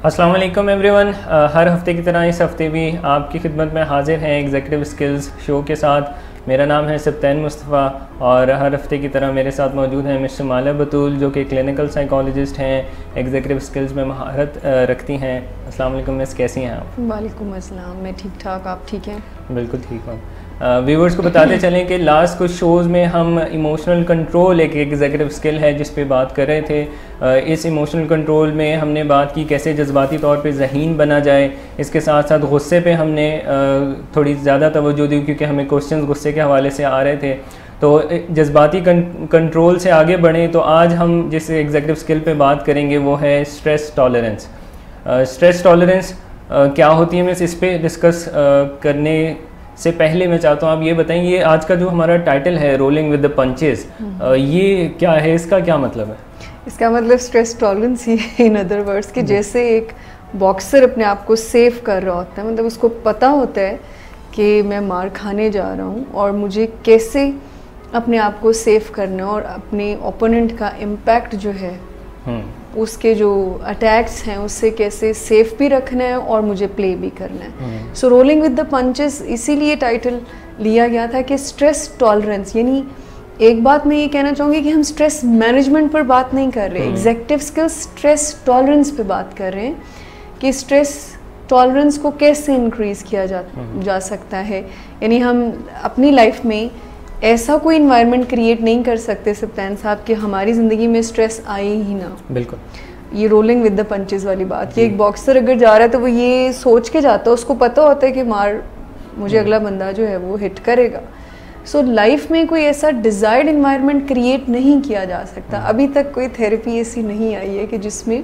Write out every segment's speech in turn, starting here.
अस्सलाम वालेकुम एवरीवन। हर हफ्ते की तरह इस हफ्ते भी आपकी खिदमत में हाजिर हैं एग्जीक्यूटिव स्किल्स शो के साथ। मेरा नाम है सब्तैन मुस्तफ़ा और हर हफ्ते की तरह मेरे साथ मौजूद हैं मिस्टर माला बतूल, जो कि क्लिनिकल साइकोलॉजिस्ट हैं, एग्जीक्यूटिव स्किल्स में महारत रखती हैं। अस्सलाम वालेकुम मिस, कैसी हैं आप? वालेकुम अस्सलाम, मैं ठीक ठाक, आप ठीक हैं? बिल्कुल ठीक हूँ। व्यूवर्स को बताते चलें कि लास्ट कुछ शोज़ में हम इमोशनल कंट्रोल एक एग्जीक्यूटिव स्किल है जिस पे बात कर रहे थे। इस इमोशनल कंट्रोल में हमने बात की कैसे जज्बाती तौर पे ज़हीन बना जाए। इसके साथ साथ गुस्से पे हमने थोड़ी ज़्यादा तवज्जो दी क्योंकि हमें क्वेश्चंस गुस्से के हवाले से आ रहे थे। तो जज्बाती कंट्रोल से आगे बढ़ें तो आज हम जिस एग्जीक्यूटिव स्किल पे बात करेंगे वो है स्ट्रेस टॉलरेंस। स्ट्रेस टॉलरेंस क्या होती है, मैं इस पे डिस्कस करने से पहले मैं चाहता हूँ आप ये बताएं, ये आज का जो हमारा टाइटल है रोलिंग विद द पंचेस, ये क्या है, इसका क्या मतलब है? इसका मतलब स्ट्रेस टॉलरेंस ही है, इन अदर वर्ड्स कि जैसे एक बॉक्सर अपने आप को सेव कर रहा होता है, मतलब उसको पता होता है कि मैं मार खाने जा रहा हूँ और मुझे कैसे अपने आप को सेव करना है और अपने ओपोनेंट का इम्पैक्ट जो है उसके जो अटैक्स हैं उससे कैसे सेफ भी रखना है और मुझे प्ले भी करना है। सो रोलिंग विद द पंचेस इसीलिए टाइटल लिया गया था कि स्ट्रेस टॉलरेंस, यानी एक बात मैं ये कहना चाहूँगी कि हम स्ट्रेस मैनेजमेंट पर बात नहीं कर रहे, एग्जीक्यूटिव स्किल्स स्ट्रेस टॉलरेंस पे बात कर रहे हैं कि स्ट्रेस टॉलरेंस को कैसे इंक्रीज़ किया जा सकता है। यानी हम अपनी लाइफ में ऐसा कोई इन्वायरमेंट क्रिएट नहीं कर सकते सब्तैन साहब कि हमारी ज़िंदगी में स्ट्रेस आए ही ना। बिल्कुल, ये रोलिंग विद द पंचेस वाली बात कि एक बॉक्सर अगर जा रहा है तो वो ये सोच के जाता है, उसको पता होता है कि मार मुझे अगला बंदा जो है वो हिट करेगा। सो लाइफ में कोई ऐसा डिज़ायर्ड इन्वायरमेंट क्रिएट नहीं किया जा सकता। अभी तक कोई थेरेपी ऐसी नहीं आई है कि जिसमें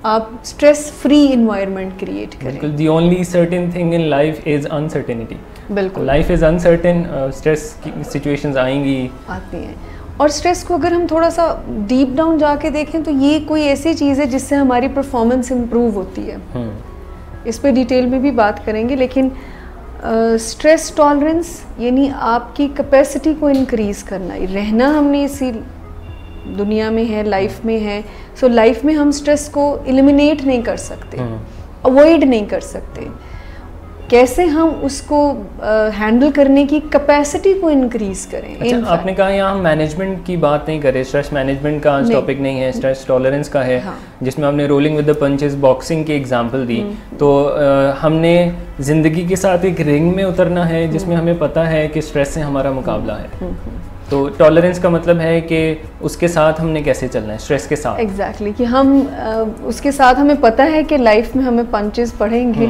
आप स्ट्रेस फ्री इन्वायरमेंट क्रिएट करें। The only certain thing in life is uncertainty. बिल्कुल, लाइफ इज़ अनसर्टेन, स्ट्रेस की सिचुएशंस आती हैं। और स्ट्रेस को अगर हम थोड़ा सा डीप डाउन जाके देखें तो ये कोई ऐसी चीज़ है जिससे हमारी परफॉर्मेंस इम्प्रूव होती है। इस पे डिटेल में भी बात करेंगे, लेकिन स्ट्रेस टॉलरेंस यानी आपकी कैपेसिटी को इंक्रीज़ करना। रहना हमने इसी दुनिया में है, लाइफ में है। सो लाइफ में हम स्ट्रेस को एलिमिनेट नहीं कर सकते, अवॉइड नहीं कर सकते। कैसे हम उसको हैंडल करने की कैपेसिटी को इंक्रीज करें। अच्छा, आपने कहा यहाँ हम मैनेजमेंट की बात नहीं कर रहे, स्ट्रेस मैनेजमेंट का टॉपिक नहीं है, स्ट्रेस टॉलरेंस का है। हाँ। जिसमें आपने rolling with the punches boxing की एग्जांपल दी। तो हमने ज़िंदगी के साथ एक रिंग में उतरना है जिसमें हमें पता है कि स्ट्रेस से हमारा मुकाबला है। तो टॉलरेंस का मतलब है कि उसके साथ हमने कैसे चलना है, स्ट्रेस के साथ। एग्जैक्टली कि हम उसके साथ हमें पता है कि लाइफ में हमें पंचेस पड़ेंगे,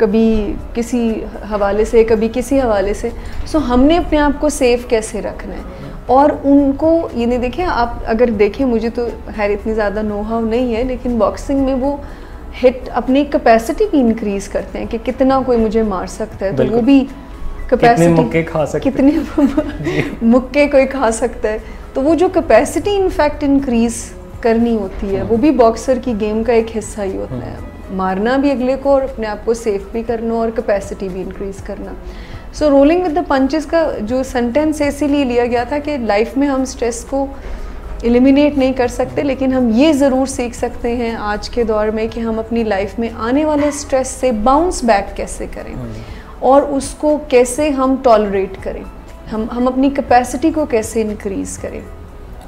कभी किसी हवाले से कभी किसी हवाले से। सो हमने अपने आप को सेफ कैसे रखना है और उनको ये नहीं देखें। आप अगर देखें, मुझे तो खैर इतनी ज़्यादा नो हाउ नहीं है, लेकिन बॉक्सिंग में वो हिट अपनी कैपेसिटी भी इंक्रीज करते हैं कि कितना कोई मुझे मार सकता है, तो वो भी कैपेसिटी, कितने मुक्के खा सकते हैं, कितने मुक्के कोई खा सकता है। तो वो जो कैपेसिटी इनफैक्ट इंक्रीज करनी होती है वो भी बॉक्सर की गेम का एक हिस्सा ही होता है। मारना भी अगले को और अपने आप को सेफ भी करना और कैपेसिटी भी इंक्रीज करना। सो रोलिंग विद द पंचेस का जो सेंटेंस इसीलिए लिया गया था कि लाइफ में हम स्ट्रेस को एलिमिनेट नहीं कर सकते, लेकिन हम ये ज़रूर सीख सकते हैं आज के दौर में कि हम अपनी लाइफ में आने वाले स्ट्रेस से बाउंस बैक कैसे करें और उसको कैसे हम टॉलरेट करें, हम अपनी कैपेसिटी को कैसे इंक्रीज करें।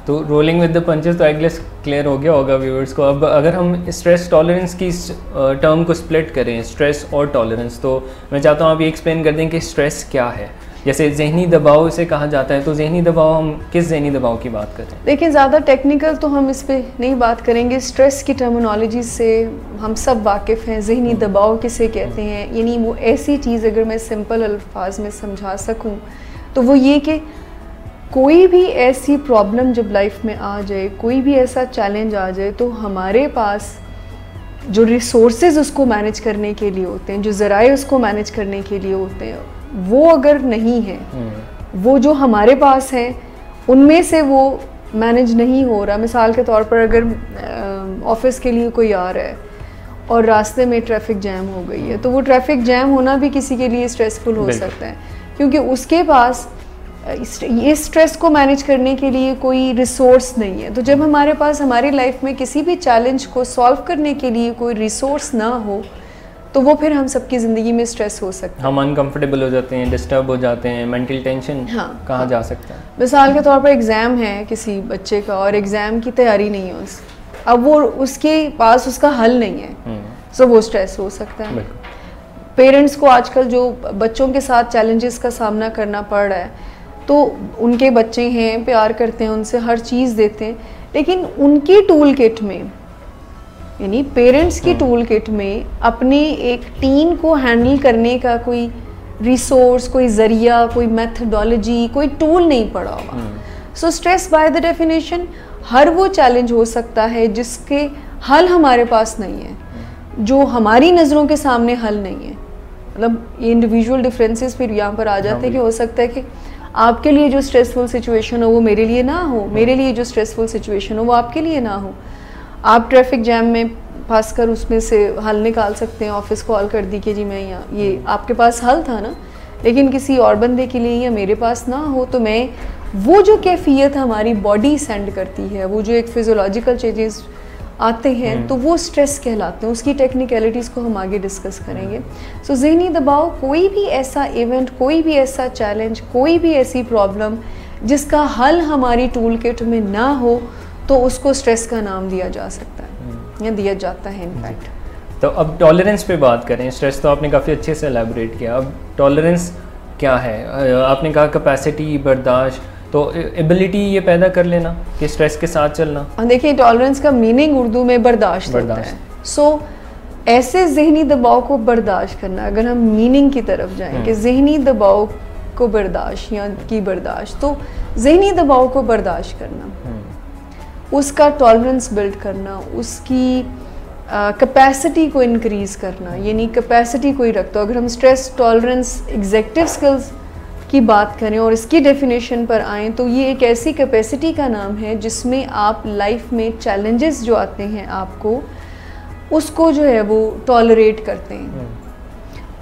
तो रोलिंग विद द पंचेस तो आई गेस क्लियर हो गया होगा व्यूअर्स को। अब अगर हम स्ट्रेस टॉलरेंस की टर्म को स्प्लिट करें, स्ट्रेस और टॉलरेंस, तो मैं चाहता हूँ आप ये एक्सप्लेन कर दें कि स्ट्रेस क्या है। जैसे जहनी दबाव इसे कहा जाता है, तो जहनी दबाव हम किस जहनी दबाव की बात करें? देखिए, ज़्यादा टेक्निकल तो हम इस पर नहीं बात करेंगे। स्ट्रेस की टर्मिनोलॉजी से हम सब वाकिफ़ हैं। जहनी दबाव किसे कहते हैं, यानी वो ऐसी चीज़, अगर मैं सिंपल अल्फाज में समझा सकूँ तो वो ये कि कोई भी ऐसी प्रॉब्लम जब लाइफ में आ जाए, कोई भी ऐसा चैलेंज आ जाए, तो हमारे पास जो रिसोर्सेज उसको मैनेज करने के लिए होते हैं, जो ज़राए उसको मैनेज करने के लिए होते हैं, वो अगर नहीं है, वो जो हमारे पास हैं उनमें से वो मैनेज नहीं हो रहा। मिसाल के तौर पर अगर ऑफिस के लिए कोई आ रहा है और रास्ते में ट्रैफिक जैम हो गई है, तो वो ट्रैफिक जैम होना भी किसी के लिए स्ट्रेसफुल हो सकता है, क्योंकि उसके पास ये स्ट्रेस को मैनेज करने के लिए कोई रिसोर्स नहीं है। तो जब हमारे पास हमारी लाइफ में किसी भी चैलेंज को सॉल्व करने के लिए कोई रिसोर्स ना हो, तो वो फिर हम सबकी ज़िंदगी में स्ट्रेस हो सकता है। हम अनकंफर्टेबल हो जाते हैं, डिस्टर्ब हो जाते हैं, मेंटल टेंशन कहाँ जा सकता है। मिसाल के तौर पर एग्ज़ाम है किसी बच्चे का और एग्ज़ाम की तैयारी नहीं है अब वो उसके पास उसका हल नहीं है, सो वो स्ट्रेस हो सकता है। पेरेंट्स को आजकल जो बच्चों के साथ चैलेंजेस का सामना करना पड़ रहा है, तो उनके बच्चे हैं, प्यार करते हैं, उनसे हर चीज़ देते हैं, लेकिन उनकी टूल किट में, यानी पेरेंट्स की टूल किट में अपने एक टीम को हैंडल करने का कोई रिसोर्स, कोई ज़रिया, कोई मेथडोलॉजी, कोई टूल नहीं पड़ा हुआ। So stress by the definition हर वो चैलेंज हो सकता है जिसके हल हमारे पास नहीं है, जो हमारी नज़रों के सामने हल नहीं है। मतलब इंडिविजुअल डिफरेंसेस फिर यहाँ पर आ जाते हैं कि हो सकता है कि आपके लिए जो स्ट्रेसफुल सिचुएशन हो वो मेरे लिए ना हो, मेरे लिए जो स्ट्रेसफुल सिचुएशन हो वो आपके लिए ना हो। आप ट्रैफिक जैम में फंस कर उसमें से हल निकाल सकते हैं, ऑफिस कॉल कर दी कि जी मैं यहाँ, ये आपके पास हल था ना, लेकिन किसी और बंदे के लिए या मेरे पास ना हो, तो मैं वो जो कैफियत हमारी बॉडी सेंड करती है, वो जो एक फिजियोलॉजिकल चेंजेस आते हैं, तो वो स्ट्रेस कहलाते हैं। उसकी टेक्निकलिटीज़ को हम आगे डिस्कस करेंगे। सो ज़हनी दबाव कोई भी ऐसा इवेंट, कोई भी ऐसा चैलेंज, कोई भी ऐसी प्रॉब्लम जिसका हल हमारी टूल किट में ना हो, तो उसको स्ट्रेस का नाम दिया जा सकता है या दिया जाता है इनफैक्ट। तो अब टॉलरेंस पे बात करें। स्ट्रेस तो आपने काफ़ी अच्छे से एलैबोरेट किया। अब टॉलरेंस क्या है? आपने कहा कैपेसिटी, बर्दाश्त, तो एबिलिटी ये पैदा कर लेना कि स्ट्रेस के साथ चलना। देखिए, टॉलरेंस का मीनिंग उर्दू में बर्दाश्त होता है। सो ऐसे ज़हनी दबाव को बर्दाश्त करना, अगर हम मीनिंग की तरफ जाएं कि ज़हनी दबाव को बर्दाश्त या की बर्दाश्त, तो ज़हनी दबाव को बर्दाश्त करना, उसका टॉलरेंस बिल्ड करना, उसकी कैपेसिटी को इंक्रीज़ करना, यानी कैपेसिटी कोई रखता हो। अगर हम स्ट्रेस टॉलरेंस एग्जीक्यूटिव स्किल्स की बात करें और इसकी डेफिनेशन पर आएँ, तो ये एक ऐसी कैपेसिटी का नाम है जिसमें आप लाइफ में चैलेंजेस जो आते हैं आपको, उसको जो है वो टॉलरेट करते हैं,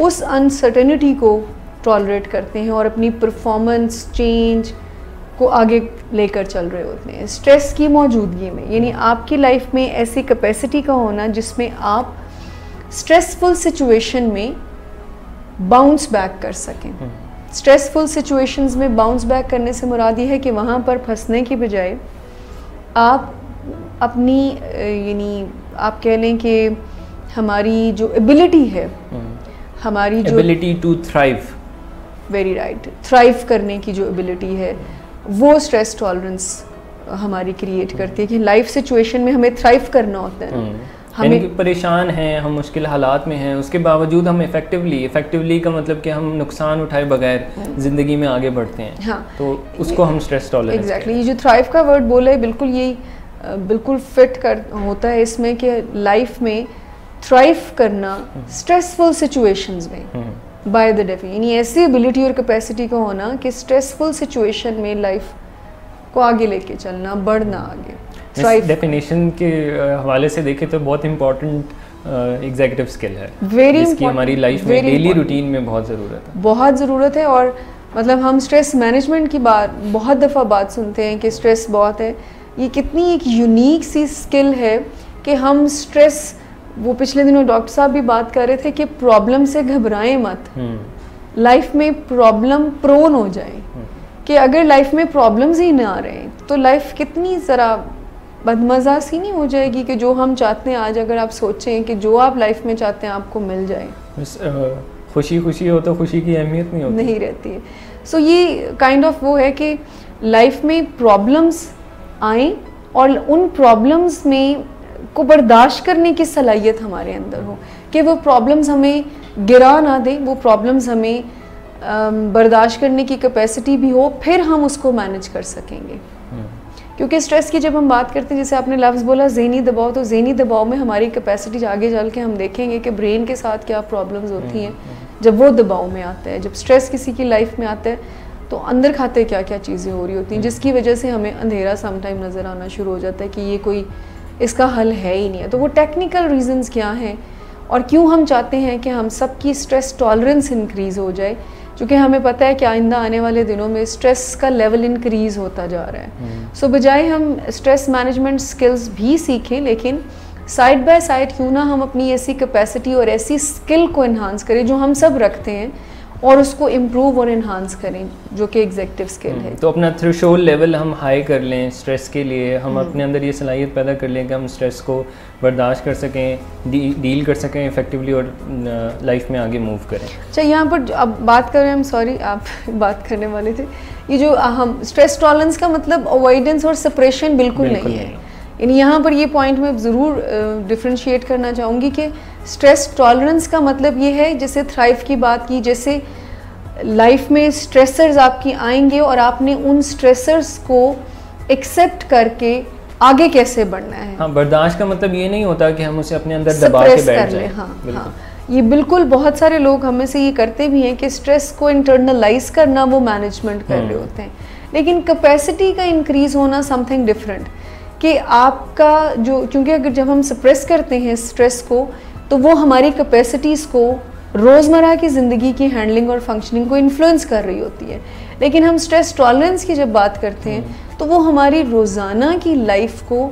उस अनसर्टेनिटी को टॉलरेट करते हैं और अपनी परफॉर्मेंस चेंज को आगे लेकर चल रहे होते हैं स्ट्रेस की मौजूदगी में। यानी आपकी लाइफ में ऐसी कैपेसिटी का होना जिसमें आप स्ट्रेसफुल सिचुएशन में बाउंस बैक कर सकें। स्ट्रेसफुल सिचुएशंस में बाउंस बैक करने से मुराद ये है कि वहाँ पर फंसने की बजाय आप अपनी, यानी आप कह लें कि हमारी जो एबिलिटी है, हमारी जो ability to thrive, very right, thrive करने की जो एबिलिटी है, वो स्ट्रेस टॉलरेंस हमारी क्रिएट करती है कि लाइफ सिचुएशन में हमें थ्राइव करना होता है। हमें परेशान हैं, हम मुश्किल हालात में हैं, उसके बावजूद हम इफ़ेक्टिवली का मतलब कि हम नुकसान उठाए बगैर ज़िंदगी में आगे बढ़ते हैं। हाँ, तो उसको हम स्ट्रेस टॉलरेंस एग्जैक्टली ये जो थ्राइव का वर्ड बोला है बिल्कुल यही बिल्कुल फिट कर होता है इसमें कि लाइफ में थ्राइव करना स्ट्रेसफुल सिचुएशंस में बाय द डेफिनेशन, यानी ऐसी एबिलिटी और कैपेसिटी का होना कि स्ट्रेसफुल सिचुएशन में लाइफ को आगे लेके चलना, बढ़ना आगे। इस डेफिनेशन के हवाले से देखें तो बहुत इंपॉर्टेंट एग्जीक्यूटिव स्किल है, जिसकी हमारी लाइफ में डेली रूटीन में बहुत ज़रूरत है। और मतलब हम स्ट्रेस मैनेजमेंट की बात बहुत दफ़ा बात सुनते हैं कि स्ट्रेस बहुत है। ये कितनी एक यूनिक सी स्किल है कि हम स्ट्रेस, वो पिछले दिनों डॉक्टर साहब भी बात कर रहे थे कि प्रॉब्लम से घबराएं मत, लाइफ में प्रॉब्लम प्रोन हो जाए, कि अगर लाइफ में प्रॉब्लम्स ही ना आ रहे तो लाइफ कितनी ज़रा बदमज़ा सी नहीं हो जाएगी कि जो हम चाहते हैं आज अगर आप सोचें कि जो आप लाइफ में चाहते हैं आपको मिल जाए, खुशी हो तो खुशी की अहमियत नहीं रहती है। सो ये काइंड ऑफ वो है कि लाइफ में प्रॉब्लम्स आए और उन प्रॉब्लम्स में को बर्दाश्त करने की सलाहियत हमारे अंदर हो, कि वो प्रॉब्लम्स हमें गिरा ना दें, वो प्रॉब्लम्स हमें बर्दाश्त करने की कैपेसिटी भी हो, फिर हम उसको मैनेज कर सकेंगे। क्योंकि स्ट्रेस की जब हम बात करते हैं, जैसे आपने लफ्ज़ बोला ज़हनी दबाव, तो ज़हनी दबाव में हमारी कैपेसिटी आगे चल के हम देखेंगे कि ब्रेन के साथ क्या प्रॉब्लम्स होती हैं जब वो दबाव में आता है। जब स्ट्रेस किसी की लाइफ में आता है तो अंदर खाते क्या क्या चीज़ें हो रही होती हैं जिसकी वजह से हमें अंधेरा समटाइम नज़र आना शुरू हो जाता है कि ये कोई इसका हल है ही नहीं है। तो वो टेक्निकल रीजंस क्या हैं और क्यों हम चाहते हैं कि हम सबकी स्ट्रेस टॉलरेंस इंक्रीज़ हो जाए, क्योंकि हमें पता है कि आइंदा आने वाले दिनों में स्ट्रेस का लेवल इंक्रीज होता जा रहा है। सो बजाय हम स्ट्रेस मैनेजमेंट स्किल्स भी सीखें, लेकिन साइड बाय साइड क्यों ना हम अपनी ऐसी कैपेसिटी और ऐसी स्किल को इन्हांस करें जो हम सब रखते हैं, और उसको इम्प्रूव और इन्हांस करें, जो कि एग्जीक्यूटिव स्किल है। तो अपना थ्रेशोल्ड लेवल हम हाई कर लें स्ट्रेस के लिए, हम अपने अंदर ये सलाहियत पैदा कर लें कि हम स्ट्रेस को बर्दाश्त कर सकें, डील कर सकें इफेक्टिवली, और लाइफ में आगे मूव करें। अच्छा, यहाँ पर अब बात कर रहे हैं हम, सॉरी आप बात करने वाले थे, ये जो हम स्ट्रेस टॉलरेंस का मतलब अवॉइडेंस और सप्रेशन बिल्कुल नहीं है। यानी यहाँ पर ये पॉइंट मैं ज़रूर डिफ्रेंशिएट करना चाहूँगी कि स्ट्रेस टॉलरेंस का मतलब ये है, जैसे थ्राइव की बात की, जैसे लाइफ में स्ट्रेसर्स आपकी आएंगे और आपने उन स्ट्रेसर्स को एक्सेप्ट करके आगे कैसे बढ़ना है। हाँ, बर्दाश्त का मतलब ये नहीं होता कि हम उसे अपने अंदर दबा के बैठ जाएं। हाँ, ये बिल्कुल बहुत सारे लोग हमें से ये करते भी हैं कि स्ट्रेस को इंटरनलाइज करना वो मैनेजमेंट कर रहे होते हैं, लेकिन कैपेसिटी का इंक्रीज होना समथिंग डिफरेंट। कि आपका जो, क्योंकि अगर जब हम सप्रेस करते हैं स्ट्रेस को, तो वो हमारी कैपेसिटीज़ को, रोज़मर्रा की ज़िंदगी की हैंडलिंग और फंक्शनिंग को इन्फ्लुएंस कर रही होती है। लेकिन हम स्ट्रेस टॉलरेंस की जब बात करते हैं तो वो हमारी रोज़ाना की लाइफ को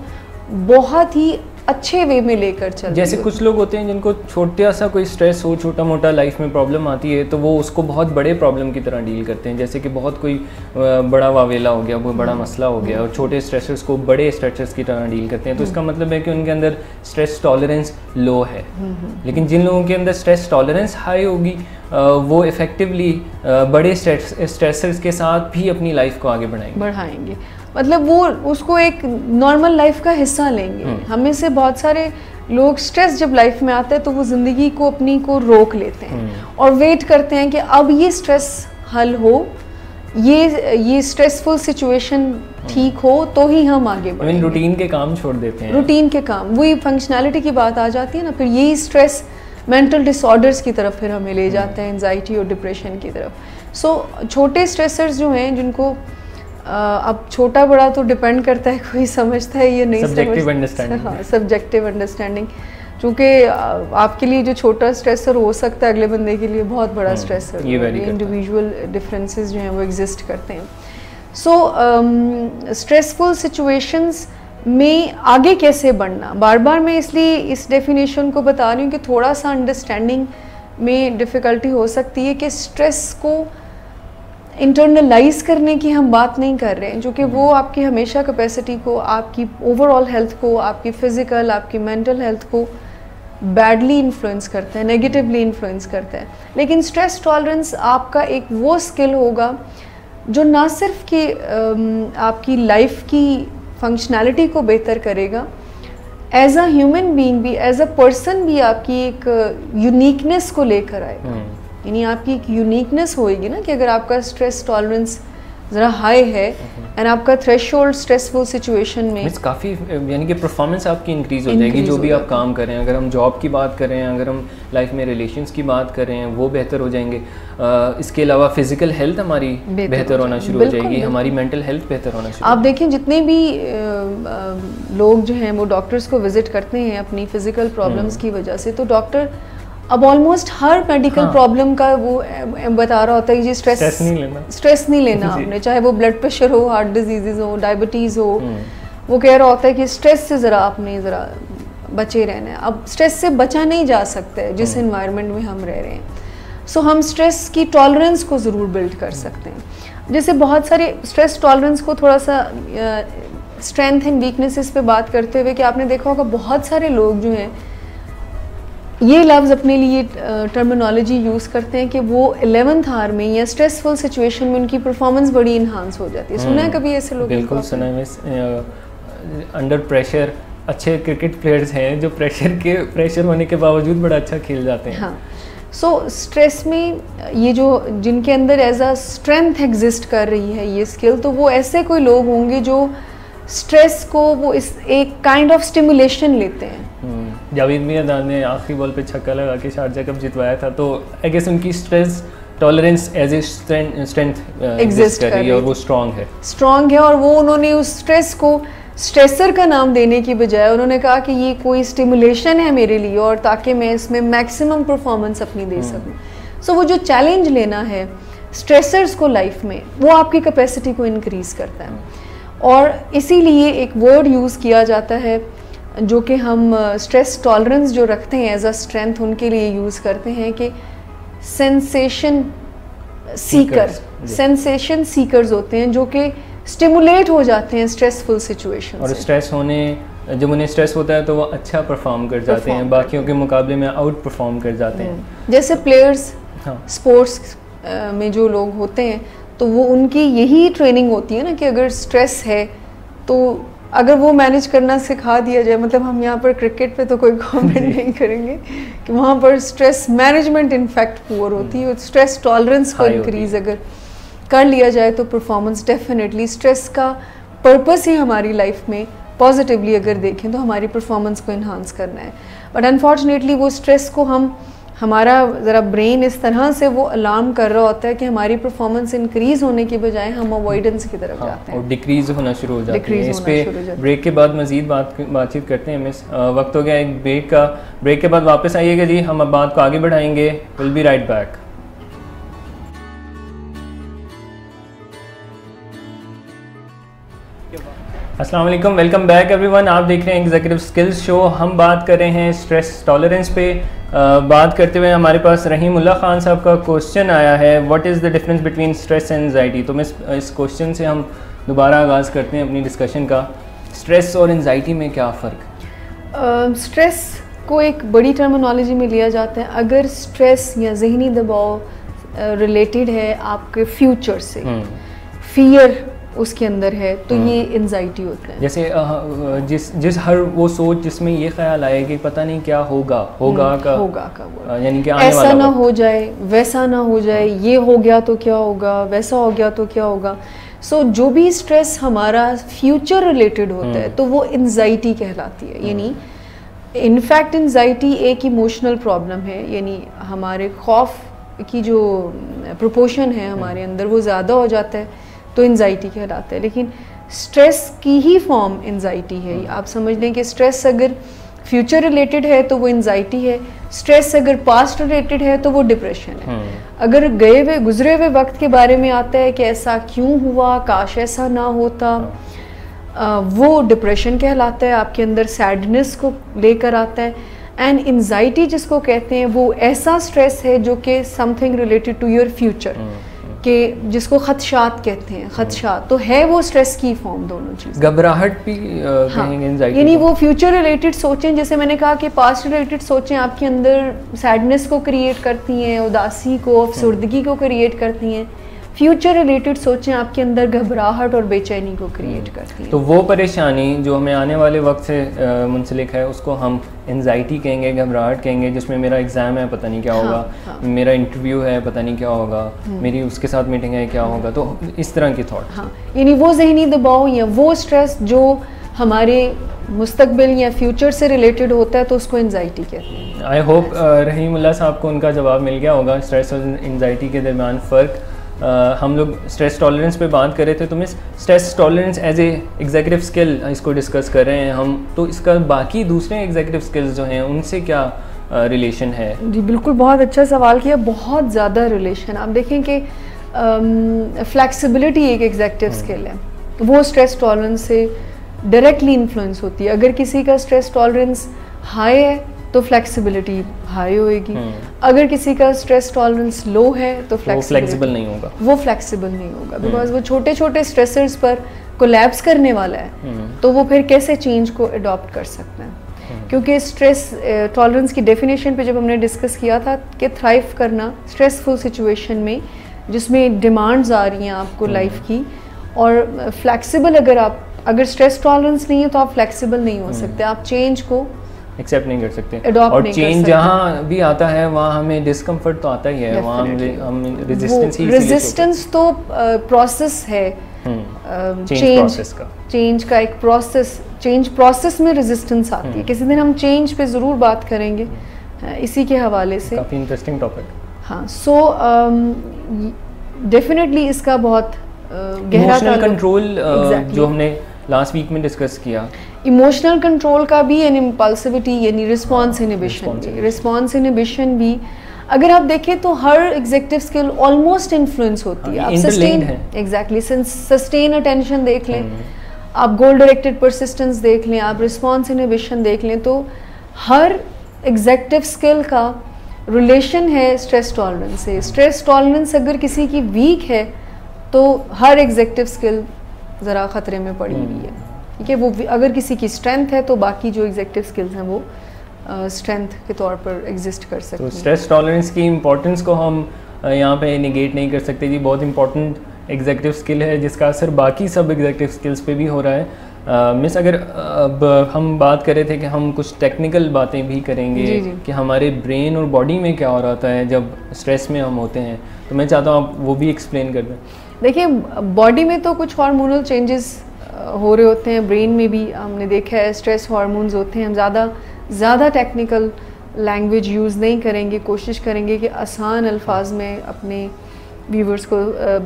बहुत ही अच्छे वे में लेकर चल। जैसे कुछ लोग होते हैं जिनको छोटा सा कोई स्ट्रेस हो, छोटा मोटा लाइफ में प्रॉब्लम आती है, तो वो उसको बहुत बड़े प्रॉब्लम की तरह डील करते हैं। जैसे कि बहुत कोई बड़ा वावेला हो गया, वो बड़ा मसला हो गया, और छोटे स्ट्रेसर्स को बड़े स्ट्रेसर्स की तरह डील करते हैं। तो इसका मतलब है कि उनके अंदर स्ट्रेस टॉलरेंस लो है। लेकिन जिन लोगों के अंदर स्ट्रेस टॉलरेंस हाई होगी, वो इफ़ेक्टिवली बड़े स्ट्रेसर्स के साथ भी अपनी लाइफ को आगे बढ़ाएंगे। मतलब वो उसको एक नॉर्मल लाइफ का हिस्सा लेंगे। हमें से बहुत सारे लोग स्ट्रेस जब लाइफ में आता है तो वो ज़िंदगी को अपनी को रोक लेते हैं और वेट करते हैं कि अब ये स्ट्रेस हल हो, ये स्ट्रेसफुल सिचुएशन ठीक हो तो ही हम आगे बढ़ेंगे। रूटीन के काम छोड़ देते हैं। रूटीन के काम, वही फंक्शनैलिटी की बात आ जाती है ना। फिर यही स्ट्रेस मेंटल डिसऑर्डर्स की तरफ फिर हमें ले जाते हैं, एंजाइटी और डिप्रेशन की तरफ। सो छोटे स्ट्रेसर्स जो हैं, जिनको अब छोटा बड़ा तो डिपेंड करता है, कोई समझता है ये नहीं समझता। हाँ, सब्जेक्टिव अंडरस्टैंडिंग, चूँकि आपके लिए जो छोटा स्ट्रेसर हो सकता है अगले बंदे के लिए बहुत बड़ा स्ट्रेसर। इंडिविजुअल डिफरेंसेस जो हैं वो एग्जिस्ट करते हैं। सो स्ट्रेसफुल सिचुएशंस में आगे कैसे बढ़ना, बार बार मैं इसलिए इस डेफिनेशन को बता रही हूँ कि थोड़ा सा अंडरस्टैंडिंग में डिफ़िकल्टी हो सकती है कि स्ट्रेस को इंटरनलाइज करने की हम बात नहीं कर रहे हैं, जो कि वो आपकी हमेशा कैपेसिटी को, आपकी ओवरऑल हेल्थ को, आपकी फ़िज़िकल, आपकी मेंटल हेल्थ को बैडली इन्फ्लुएंस करता है, नेगेटिवली इन्फ्लुएंस करता है। लेकिन स्ट्रेस टॉलरेंस आपका एक वो स्किल होगा जो ना सिर्फ कि आपकी लाइफ की फंक्शनैलिटी को बेहतर करेगा, एज अ ह्यूमन बीइंग भी, एज अ पर्सन भी आपकी एक यूनिकनेस को लेकर आएगा। यानी आपकी एक यूनिकनेस होएगी ना, कि अगर आपका स्ट्रेस टॉलरेंस ज़रा हाई है एंड आपका थ्रेशोल्ड स्ट्रेसफुल सिचुएशन में काफ़ी, यानी कि परफॉर्मेंस आपकी इंक्रीज हो जाएगी जो भी आप काम कर रहे हैं। अगर हम जॉब की बात कर रहे हैं, अगर हम लाइफ में रिलेशंस की बात कर रहे हैं, वो बेहतर हो जाएंगे। इसके अलावा फिजिकल हेल्थ हमारी बेहतर होना शुरू हो जाएगी, हमारी मेंटल हेल्थ बेहतर होना शुरू। आप देखें जितने भी लोग जो हैं वो डॉक्टर्स को विजिट करते हैं अपनी फिजिकल प्रॉब्लम्स की वजह से, तो डॉक्टर अब ऑलमोस्ट हर मेडिकल प्रॉब्लम का वो बता रहा होता है कि स्ट्रेस नहीं लेना आपने, चाहे वो ब्लड प्रेशर हो, हार्ट डिजीज़ हो, डायबिटीज़ हो। वो कह रहा होता है कि स्ट्रेस से ज़रा आपने ज़रा बचे रहना है। अब स्ट्रेस से बचा नहीं जा सकता है जिस एनवायरनमेंट में हम रह रहे हैं। सो हम स्ट्रेस की टॉलरेंस को ज़रूर बिल्ड कर सकते हैं। जैसे बहुत सारे स्ट्रेस टॉलरेंस को थोड़ा सा स्ट्रेंथ एंड वीकनेसेस पे बात करते हुए, कि आपने देखा होगा बहुत सारे लोग जो हैं ये लफ्ज़ अपने लिए टर्मिनोलॉजी यूज़ करते हैं कि वो 11th आवर में या स्ट्रेसफुल सिचुएशन में उनकी परफॉर्मेंस बड़ी इन्हांस हो जाती है। सुना है कभी ऐसे लोग? बिल्कुल सुना है। अंडर प्रेशर अच्छे क्रिकेट प्लेयर्स हैं जो प्रेशर होने के बावजूद बड़ा अच्छा खेल जाते हैं। हाँ, सो स्ट्रेस में ये जो जिनके अंदर एज अ स्ट्रेंथ एग्जिस्ट कर रही है ये स्किल, तो वो ऐसे कोई लोग होंगे जो स्ट्रेस को वो इस एक काइंड ऑफ स्टिमुलेशन लेते हैं। जावेद मियां ने आखिरी बॉल पे छक्का लगा के शारजा कप जितवाया था, तो आई गेस उनकी stress tolerance as a strength exist कर रही है और वो स्ट्रॉन्ग है। और वो उन्होंने उस स्ट्रेस को स्ट्रेसर का नाम देने की बजाय उन्होंने कहा कि ये कोई स्टिमुलेशन है मेरे लिए, और ताकि मैं इसमें मैक्सिमम परफॉर्मेंस अपनी दे सकूं। सो वो जो चैलेंज लेना है स्ट्रेसर्स को लाइफ में, वो आपकी कैपेसिटी को इंक्रीज़ करता है। और इसीलिए एक वर्ड यूज़ किया जाता है जो कि हम स्ट्रेस टॉलरेंस जो रखते हैं एज अ स्ट्रेंथ उनके लिए यूज़ करते हैं कि सेंसेशन सीकर्स होते हैं, जो कि स्टिमुलेट हो जाते हैं स्ट्रेसफुल सिचुएशन। और स्ट्रेस होने, जब उन्हें स्ट्रेस होता है तो वो अच्छा परफॉर्म कर जाते हैं, बाकियों के मुकाबले में आउट परफॉर्म कर जाते हैं। जैसे प्लेयर्स स्पोर्ट्स में जो लोग होते हैं तो वो उनकी यही ट्रेनिंग होती है ना कि अगर स्ट्रेस है तो अगर वो मैनेज करना सिखा दिया जाए, मतलब हम यहाँ पर क्रिकेट पे तो कोई कमेंट नहीं करेंगे कि वहाँ पर स्ट्रेस मैनेजमेंट इनफैक्ट पुअर होती है, स्ट्रेस टॉलरेंस को इंक्रीज अगर कर लिया जाए तो परफॉर्मेंस डेफिनेटली, स्ट्रेस का पर्पस ही हमारी लाइफ में पॉजिटिवली अगर देखें तो हमारी परफॉर्मेंस को इन्हांस करना है। बट अनफॉर्चुनेटली वो स्ट्रेस को हमारा ज़रा ब्रेन इस तरह से वो अलार्म कर रहा होता है कि हमारी परफॉर्मेंस इंक्रीज होने की बजाय हम अवॉइडेंस की तरफ जाते हैं और डिक्रीज होना शुरू हो जाती है। इस पे ब्रेक के बाद मजीद बातचीत करते हैं मिस। वक्त हो गया एक ब्रेक का। ब्रेक के बाद वापस आइएगा जी, हम अब बात को आगे बढ़ाएंगे। Will be right back. अस्सलाम वालेकुम, वेलकम बैक एवरीवन। आप देख रहे हैं एग्जीक्यूटिव स्किल्स शो। हम बात कर रहे हैं स्ट्रेस टॉलरेंस पे। बात करते हुए हमारे पास रहीमुल्लाह खान साहब का क्वेश्चन आया है, what is the difference between stress and anxiety. तो मैं इस क्वेश्चन से हम दोबारा आगाज़ करते हैं अपनी डिस्कशन का। स्ट्रेस और एंजाइटी में क्या फ़र्क? स्ट्रेस को एक बड़ी टर्मिनोलॉजी में लिया जाता है। अगर स्ट्रेस या जहनी दबाव रिलेटेड है आपके फ्यूचर से, फियर उसके अंदर है, तो ये एंजाइटी होता है। जैसे जिस हर वो सोच जिसमें ये ख्याल आए कि पता नहीं क्या होगा का यानी कि ऐसा ना हो जाए, वैसा ना हो जाए, ये हो गया तो क्या होगा, वैसा हो गया तो क्या होगा। सो जो भी स्ट्रेस हमारा फ्यूचर रिलेटेड होता है तो वो एंजाइटी कहलाती है। यानी इनफैक्ट एंजाइटी एक इमोशनल प्रॉब्लम है, यानी हमारे खौफ की जो प्रोपोर्शन है हमारे अंदर वो ज़्यादा हो जाता है तो एंजाइटी कहलाता है। लेकिन स्ट्रेस की ही फॉर्म एंजाइटी है। आप समझ लें कि स्ट्रेस अगर फ्यूचर रिलेटेड है तो वो एंजाइटी है, स्ट्रेस अगर पास्ट रिलेटेड है तो वो डिप्रेशन है। अगर गुजरे हुए वक्त के बारे में आता है कि ऐसा क्यों हुआ, काश ऐसा ना होता, वो डिप्रेशन कहलाता है, आपके अंदर सैडनेस को लेकर आता है। एंड एंजाइटी जिसको कहते हैं वो ऐसा स्ट्रेस है जो कि something related to your future के, जिसको खदशात कहते हैं, खदशात तो है वो स्ट्रेस की फॉर्म। दोनों चीज़, घबराहट भी कहेंगे एंजाइटी, यानी वो फ्यूचर रिलेटेड सोचें, जैसे मैंने कहा कि पास्ट रिलेटेड सोचें आपके अंदर सैडनेस को क्रिएट करती हैं, उदासी को, अफसुर्दगी को क्रिएट करती हैं। फ्यूचर रिलेटेड सोचें आपके अंदर घबराहट और बेचैनी को क्रिएट करती हैं। तो वो परेशानी जो हमें आने वाले वक्त से मुंसलिक है उसको हम एंजाइटी कहेंगे, घबराहट कहेंगे, जिसमें मेरा एग्ज़ाम है पता नहीं क्या होगा, मेरा इंटरव्यू है पता नहीं क्या होगा, मेरी उसके साथ मीटिंग है क्या होगा। तो इस तरह की थॉट, हाँ, यानी वो जहनी दबाव या वो स्ट्रेस जो हमारे मुस्तकबिल या फ्यूचर से रिलेटेड होता है तो उसको एंजाइटी कहते हैं। आई होप रहीमुल्लाह साहब को उनका जवाब मिल गया होगा स्ट्रेस और एंजाइटी के दरमियान फ़र्क। हम लोग स्ट्रेस टॉलरेंस पे बात कर रहे थे, तो miss stress tolerance as a executive skill इसको डिस्कस कर रहे हैं हम, तो इसका बाकी दूसरे एग्जीक्यूटिव स्किल्स जो हैं उनसे क्या रिलेशन है? जी बिल्कुल, बहुत अच्छा सवाल किया, बहुत ज़्यादा रिलेशन। आप देखें कि फ्लेक्सिबिलिटी एक एग्जीक्यूटिव स्किल है, वो स्ट्रेस टॉलरेंस से डायरेक्टली इन्फ्लुएंस होती है। अगर किसी का स्ट्रेस टॉलरेंस हाई है तो फ्लेक्सिबिलिटी हाई होएगी, अगर किसी का स्ट्रेस टॉलरेंस लो है तो फ्लेक्सिबल नहीं होगा, वो फ्लेक्सिबल नहीं होगा, बिकॉज वो छोटे छोटे स्ट्रेसर्स पर कोलैप्स करने वाला है, तो वो फिर कैसे चेंज को अडॉप्ट कर सकता है। क्योंकि स्ट्रेस टॉलरेंस की डेफिनेशन पे जब हमने डिस्कस किया था कि थ्राइव करना स्ट्रेसफुल सिचुएशन में जिसमें डिमांड्स आ रही हैं आपको लाइफ की, और फ्लेक्सिबल अगर स्ट्रेस टॉलरेंस नहीं है तो आप फ्लेक्सिबल नहीं हो सकते, आप चेंज को एक्सेप्ट नहीं कर सकते, और चेंज जहाँ भी आता है वहाँ हमें डिस्कम्फर्ट तो आता ही है, वहाँ हम रेजिस्टेंस तो प्रोसेस है, चेंज का एक प्रोसेस, चेंज प्रोसेस में रेजिस्टेंस आती है। किसी दिन हम चेंज पे ज़रूर बात करेंगे इसी के हवाले से, काफ़ी इंटरेस्टिंग टॉपिक। हाँ, सो डेफिनेटली इसका बहुत गहरा कंट्रोल जो हमने लास्ट वीक में डिस्कस किया, इमोशनल कंट्रोल का भी एंड इम्पल्सिविटी यानी रिस्पॉन्स इनहिबिशन भी अगर आप देखें तो हर एग्जीक्यूटिव स्किल ऑलमोस्ट इन्फ्लुएंस होती है। आप सस्टेन अटेंशन देख लें, आप गोल डायरेक्टेड परसिस्टेंस देख लें, आप रिस्पॉन्स इनहिबिशन देख लें, तो हर एग्जीक्यूटिव स्किल का रिलेशन है स्ट्रेस टॉलरेंस से। स्ट्रेस टॉलरेंस अगर किसी की वीक है तो हर एग्जीक्यूटिव स्किल ज़रा ख़तरे में पड़ी हुई है, ठीक है। वो अगर किसी की स्ट्रेंथ है तो बाकी जो एग्जीक्यूटिव स्किल्स हैं वो स्ट्रेंथ के तौर पर एग्जिस्ट कर सकते हैं। तो स्ट्रेस टॉलरेंस की इम्पोर्टेंस को हम यहाँ पे निगेट नहीं कर सकते जी। बहुत इंपॉर्टेंट एग्जीक्यूटिव स्किल है जिसका असर बाकी सब एग्जीक्यूटिव स्किल्स पे भी हो रहा है। मिस, अगर अब हम बात कर रहे थे कि हम कुछ टेक्निकल बातें भी करेंगे जी। कि हमारे ब्रेन और बॉडी में क्या हो रहा होता है जब स्ट्रेस में हम होते हैं, तो मैं चाहता हूँ आप वो भी एक्सप्लेन कर दें। देखिए, बॉडी में तो कुछ हार्मोनल चेंजेस हो रहे होते हैं, ब्रेन में भी हमने देखा है स्ट्रेस हार्मोन्स होते हैं। हम ज़्यादा टेक्निकल लैंग्वेज यूज़ नहीं करेंगे, कोशिश करेंगे कि आसान अल्फाज में अपने व्यूवर्स को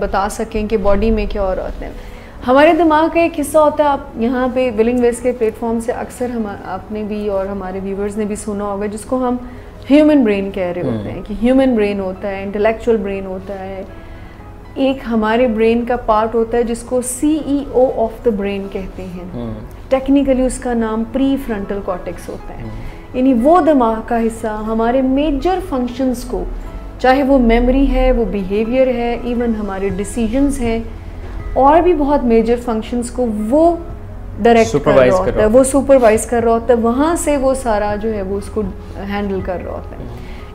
बता सकें कि बॉडी में क्या हो रहा होता है। हमारे दिमाग का एक हिस्सा होता है, आप यहाँ पे विलिंग वेस्ट के प्लेटफॉर्म से अक्सर आपने भी और हमारे व्यूवर्स ने भी सुना होगा, जिसको हम ह्यूमन ब्रेन कह रहे होते हैं कि ह्यूमन ब्रेन होता है, इंटेलेक्चुअल ब्रेन होता है। एक हमारे ब्रेन का पार्ट होता है जिसको CEO ऑफ द ब्रेन कहते हैं, टेक्निकली उसका नाम प्री फ्रंटल कॉर्टेक्स होता है। यानी वो दिमाग का हिस्सा हमारे मेजर फंक्शंस को, चाहे वो मेमोरी है, वो बिहेवियर है, इवन हमारे डिसीजंस हैं और भी बहुत मेजर फंक्शंस को वो डायरेक्ट कर रहा होता है, वो सुपरवाइज कर रहा होता है, वहाँ से वो सारा जो है वो उसको हैंडल कर रहा होता है।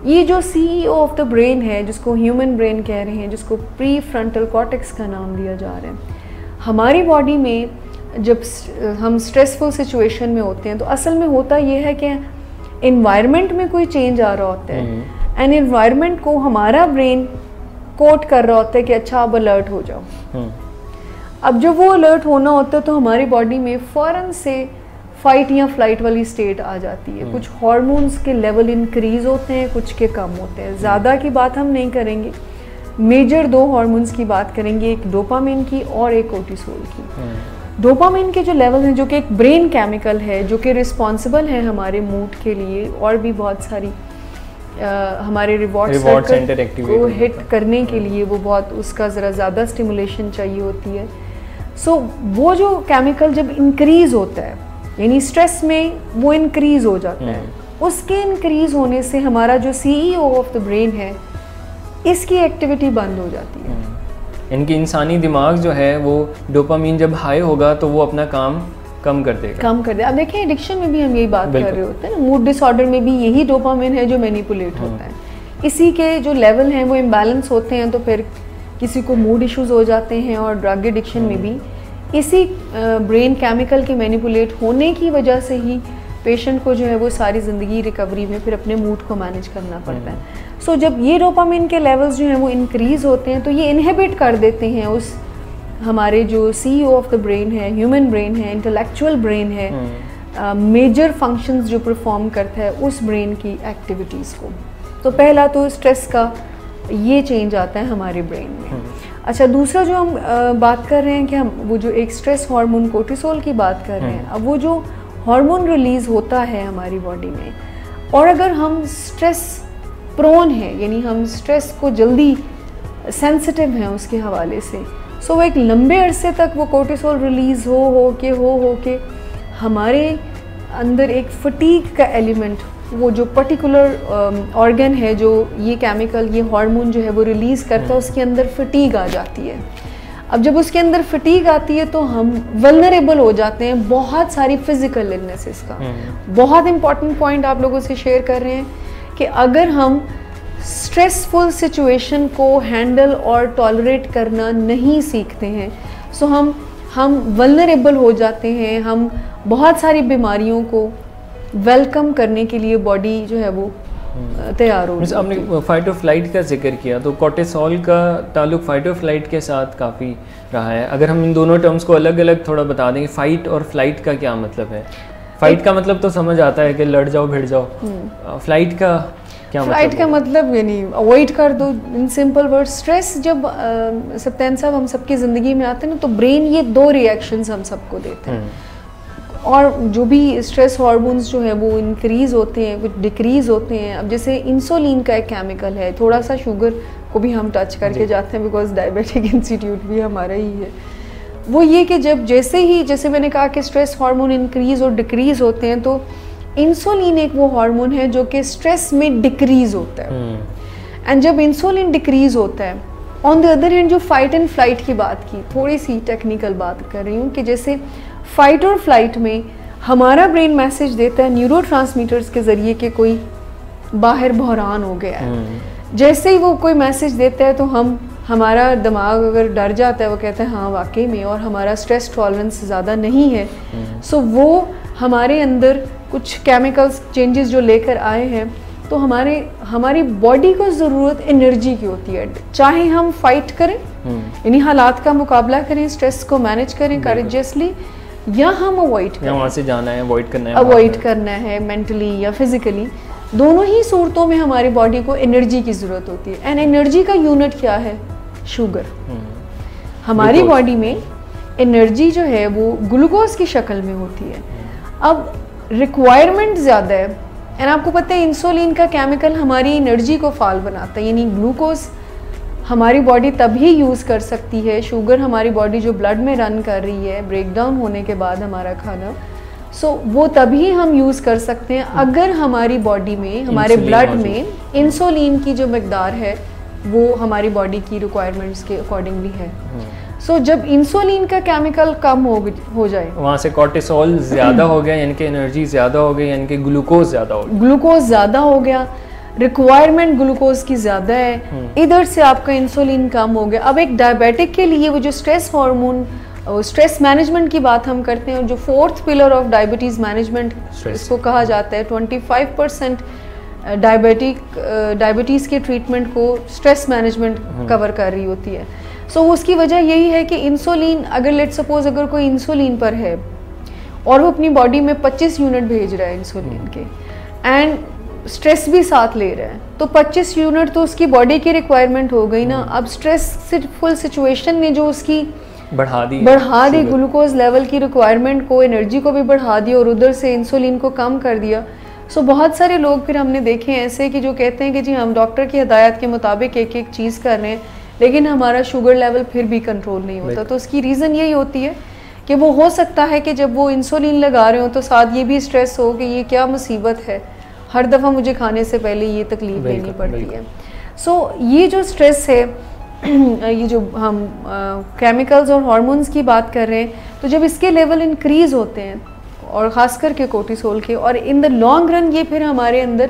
ये जो CEO ऑफ द ब्रेन है, जिसको ह्यूमन ब्रेन कह रहे हैं, जिसको प्री फ्रंटल कॉर्टेक्स का नाम दिया जा रहा है, हमारी बॉडी में जब हम स्ट्रेसफुल सिचुएशन में होते हैं तो असल में होता ये है कि एनवायरनमेंट में कोई चेंज आ रहा होता है एंड एनवायरनमेंट को हमारा ब्रेन कोट कर रहा होता है कि अच्छा अब अलर्ट हो जाओ। अब जब वो अलर्ट होना होता है तो हमारी बॉडी में फ़ौरन से फाइट या फ्लाइट वाली स्टेट आ जाती है। कुछ हार्मोन्स के लेवल इंक्रीज होते हैं, कुछ के कम होते हैं। ज़्यादा की बात हम नहीं करेंगे, मेजर 2 हार्मोन्स की बात करेंगे, एक डोपामिन की और एक कोर्टिसोल की। डोपामिन के जो लेवल हैं, जो कि एक ब्रेन केमिकल है, जो कि रिस्पॉन्सिबल है हमारे मूड के लिए और भी बहुत सारी हमारे रिवॉर्ड सर्कल को हिट करने के लिए वो बहुत उसका ज़रा ज़्यादा स्टिमुलेशन चाहिए होती है। सो वो जो केमिकल जब इंक्रीज़ होता है, यानी स्ट्रेस में वो इंक्रीज हो जाता है, उसके इंक्रीज होने से हमारा जो CEO ऑफ द ब्रेन है, इसकी एक्टिविटी बंद हो जाती है। इनकी इंसानी दिमाग जो है वो डोपामीन जब हाई होगा तो वो अपना काम कम कर देगा। अब देखिए एडिक्शन में भी हम यही बात कर रहे होते हैं ना, मूड डिसऑर्डर में भी यही डोपामिन है जो मैनिपुलेट होता है। इसी के जो लेवल हैं वो इम्बैलेंस होते हैं तो फिर किसी को मूड इश्यूज हो जाते हैं, और ड्रग एडिक्शन में भी इसी ब्रेन केमिकल के मैनिपुलेट होने की वजह से ही पेशेंट को जो है वो सारी ज़िंदगी रिकवरी में फिर अपने मूड को मैनेज करना पड़ता है। सो जब ये डोपामिन के लेवल्स जो हैं वो इंक्रीज़ होते हैं तो ये इनहिबिट कर देते हैं उस हमारे जो CEO ऑफ द ब्रेन है, ह्यूमन ब्रेन है, इंटेलेक्चुअल ब्रेन है, मेजर फंक्शंस जो परफॉर्म करता है उस ब्रेन की एक्टिविटीज़ को। तो पहला तो स्ट्रेस का ये चेंज आता है हमारे ब्रेन में। अच्छा, दूसरा जो हम बात कर रहे हैं कि हम वो जो एक स्ट्रेस हार्मोन कोर्टिसोल की बात कर रहे हैं, अब वो जो हार्मोन रिलीज़ होता है हमारी बॉडी में, और अगर हम स्ट्रेस प्रोन है, यानी हम स्ट्रेस को जल्दी सेंसिटिव हैं उसके हवाले से, सो वो एक लंबे अरसे तक वो कोर्टिसोल रिलीज़ हो के हमारे अंदर एक फटीग का एलिमेंट, वो जो पर्टिकुलर ऑर्गन है जो ये केमिकल, ये हार्मोन जो है वो रिलीज़ करता है, उसके अंदर फटीग आ जाती है। अब जब उसके अंदर फटीग आती है तो हम वल्नरेबल हो जाते हैं बहुत सारी फिजिकल इलनेसेस का। बहुत इंपॉर्टेंट पॉइंट आप लोगों से शेयर कर रहे हैं कि अगर हम स्ट्रेसफुल सिचुएशन को हैंडल और टॉलरेट करना नहीं सीखते हैं, सो हम वल्नरेबल हो जाते हैं। हम बहुत सारी बीमारियों को वेलकम करने के लिए बॉडी जो है वो तैयार हो। आपने फाइट और फ्लाइट का जिक्र किया, तो कोर्टिसोल का ताल्लुक फाइट और फ्लाइट के साथ काफ़ी रहा है। अगर हम इन दोनों टर्म्स को अलग अलग थोड़ा बता देंगे, फाइट और फ्लाइट का क्या मतलब है? फाइट का मतलब तो समझ आता है कि लड़ जाओ भिड़ जाओ, फ्लाइट का क्या मतलब? फ्लाइट का मतलब यानी अवॉइड कर दो, इन सिंपल वर्ड। स्ट्रेस जब सत्यान साहब हम सबकी ज़िंदगी में आते हैं ना, तो ब्रेन ये 2 रिएक्शंस हम सबको देते हैं। और जो भी स्ट्रेस हार्मोन्स जो है वो इंक्रीज़ होते हैं, कुछ डिक्रीज़ होते हैं। अब जैसे इंसुलिन का एक केमिकल है, थोड़ा सा शुगर को भी हम टच करके जाते हैं बिकॉज डायबिटिक इंस्टीट्यूट भी हमारा ही है। वो ये कि जैसे मैंने कहा कि स्ट्रेस हार्मोन इंक्रीज़ और डिक्रीज़ होते हैं, तो इंसुलिन एक वो हार्मोन है जो कि स्ट्रेस में डिक्रीज़ होता है। एंड जब इंसुलिन डिक्रीज़ होता है, ऑन द अदर हैंड जो फाइट एंड फ्लाइट की बात की, थोड़ी सी टेक्निकल बात कर रही हूँ कि जैसे फाइट और फ्लाइट में हमारा ब्रेन मैसेज देता है न्यूरोट्रांसमीटर्स के ज़रिए कि कोई बाहर बहरान हो गया है। जैसे ही वो कोई मैसेज देता है तो हमारा दिमाग अगर डर जाता है, वो कहता है हाँ वाकई में, और हमारा स्ट्रेस टॉलरेंस ज़्यादा नहीं है। सो वो हमारे अंदर कुछ केमिकल्स चेंजेस जो लेकर आए हैं, तो हमारी बॉडी को ज़रूरत एनर्जी की होती है। चाहे हम फाइट करें, यानी हालात का मुकाबला करें, स्ट्रेस को मैनेज करें करेजियसली, या हम अवॉइड करें, वहाँ से जाना है, अवॉइड करना है मेंटली या फिजिकली, दोनों ही सूरतों में हमारी बॉडी को एनर्जी की ज़रूरत होती है। एंड एनर्जी का यूनिट क्या है? शुगर। हमारी बॉडी में एनर्जी जो है वो ग्लूकोज की शक्ल में होती है। अब रिक्वायरमेंट ज़्यादा है, एंड आपको पता है इंसुलिन का केमिकल हमारी एनर्जी को फाल बनाता है, यानी ग्लूकोज हमारी बॉडी तभी यूज़ कर सकती है, शुगर हमारी बॉडी जो ब्लड में रन कर रही है ब्रेक डाउन होने के बाद हमारा खाना, वो तभी हम यूज़ कर सकते हैं अगर हमारी बॉडी में, हमारे ब्लड में इंसुलिन की जो मकदार है वो हमारी बॉडी की रिक्वायरमेंट्स के अकॉर्डिंगली है। जब इंसुलिन का केमिकल कम हो जाए, वहाँ से कॉर्टिसोल ज़्यादा हो गया, यानी कि एनर्जी ज़्यादा हो गई, यानी कि ग्लूकोज ज़्यादा हो गया, रिक्वायरमेंट ग्लूकोज की ज़्यादा है, इधर से आपका इंसुलिन कम हो गया। अब एक डायबिटिक के लिए वो जो स्ट्रेस हार्मोन, स्ट्रेस मैनेजमेंट की बात हम करते हैं, जो 4th pillar of diabetes management इसको कहा जाता है, 25% डायबिटीज़ के ट्रीटमेंट को स्ट्रेस मैनेजमेंट कवर कर रही होती है। उसकी वजह यही है कि इंसुलिन, अगर लेट सपोज अगर कोई इंसुलिन पर है और वो अपनी बॉडी में 25 यूनिट भेज रहा है इंसुलिन के, एंड स्ट्रेस भी साथ ले रहा है, तो 25 यूनिट तो उसकी बॉडी की रिक्वायरमेंट हो गई ना। अब स्ट्रेसफुल सिचुएशन ने जो उसकी बढ़ा दी ग्लूकोज लेवल की रिक्वायरमेंट को, एनर्जी को भी बढ़ा दिया, और उधर से इंसुलिन को कम कर दिया। बहुत सारे लोग फिर हमने देखे हैं ऐसे कि जो कहते हैं कि जी हम डॉक्टर की हिदायत के मुताबिक एक चीज़ कर रहे हैं, लेकिन हमारा शुगर लेवल फिर भी कंट्रोल नहीं होता। तो उसकी रीज़न यही होती है कि वो हो सकता है कि जब वो इंसुलिन लगा रहे हो तो साथ ये भी स्ट्रेस हो कि ये क्या मुसीबत है, हर दफ़ा मुझे खाने से पहले ये तकलीफ लेनी पड़ती है। ये जो स्ट्रेस है, ये जो हम केमिकल्स और हार्मोन्स की बात कर रहे हैं, तो जब इसके लेवल इंक्रीज़ होते हैं, और ख़ास करके कोर्टिसोल के, और इन द लॉन्ग रन ये फिर हमारे अंदर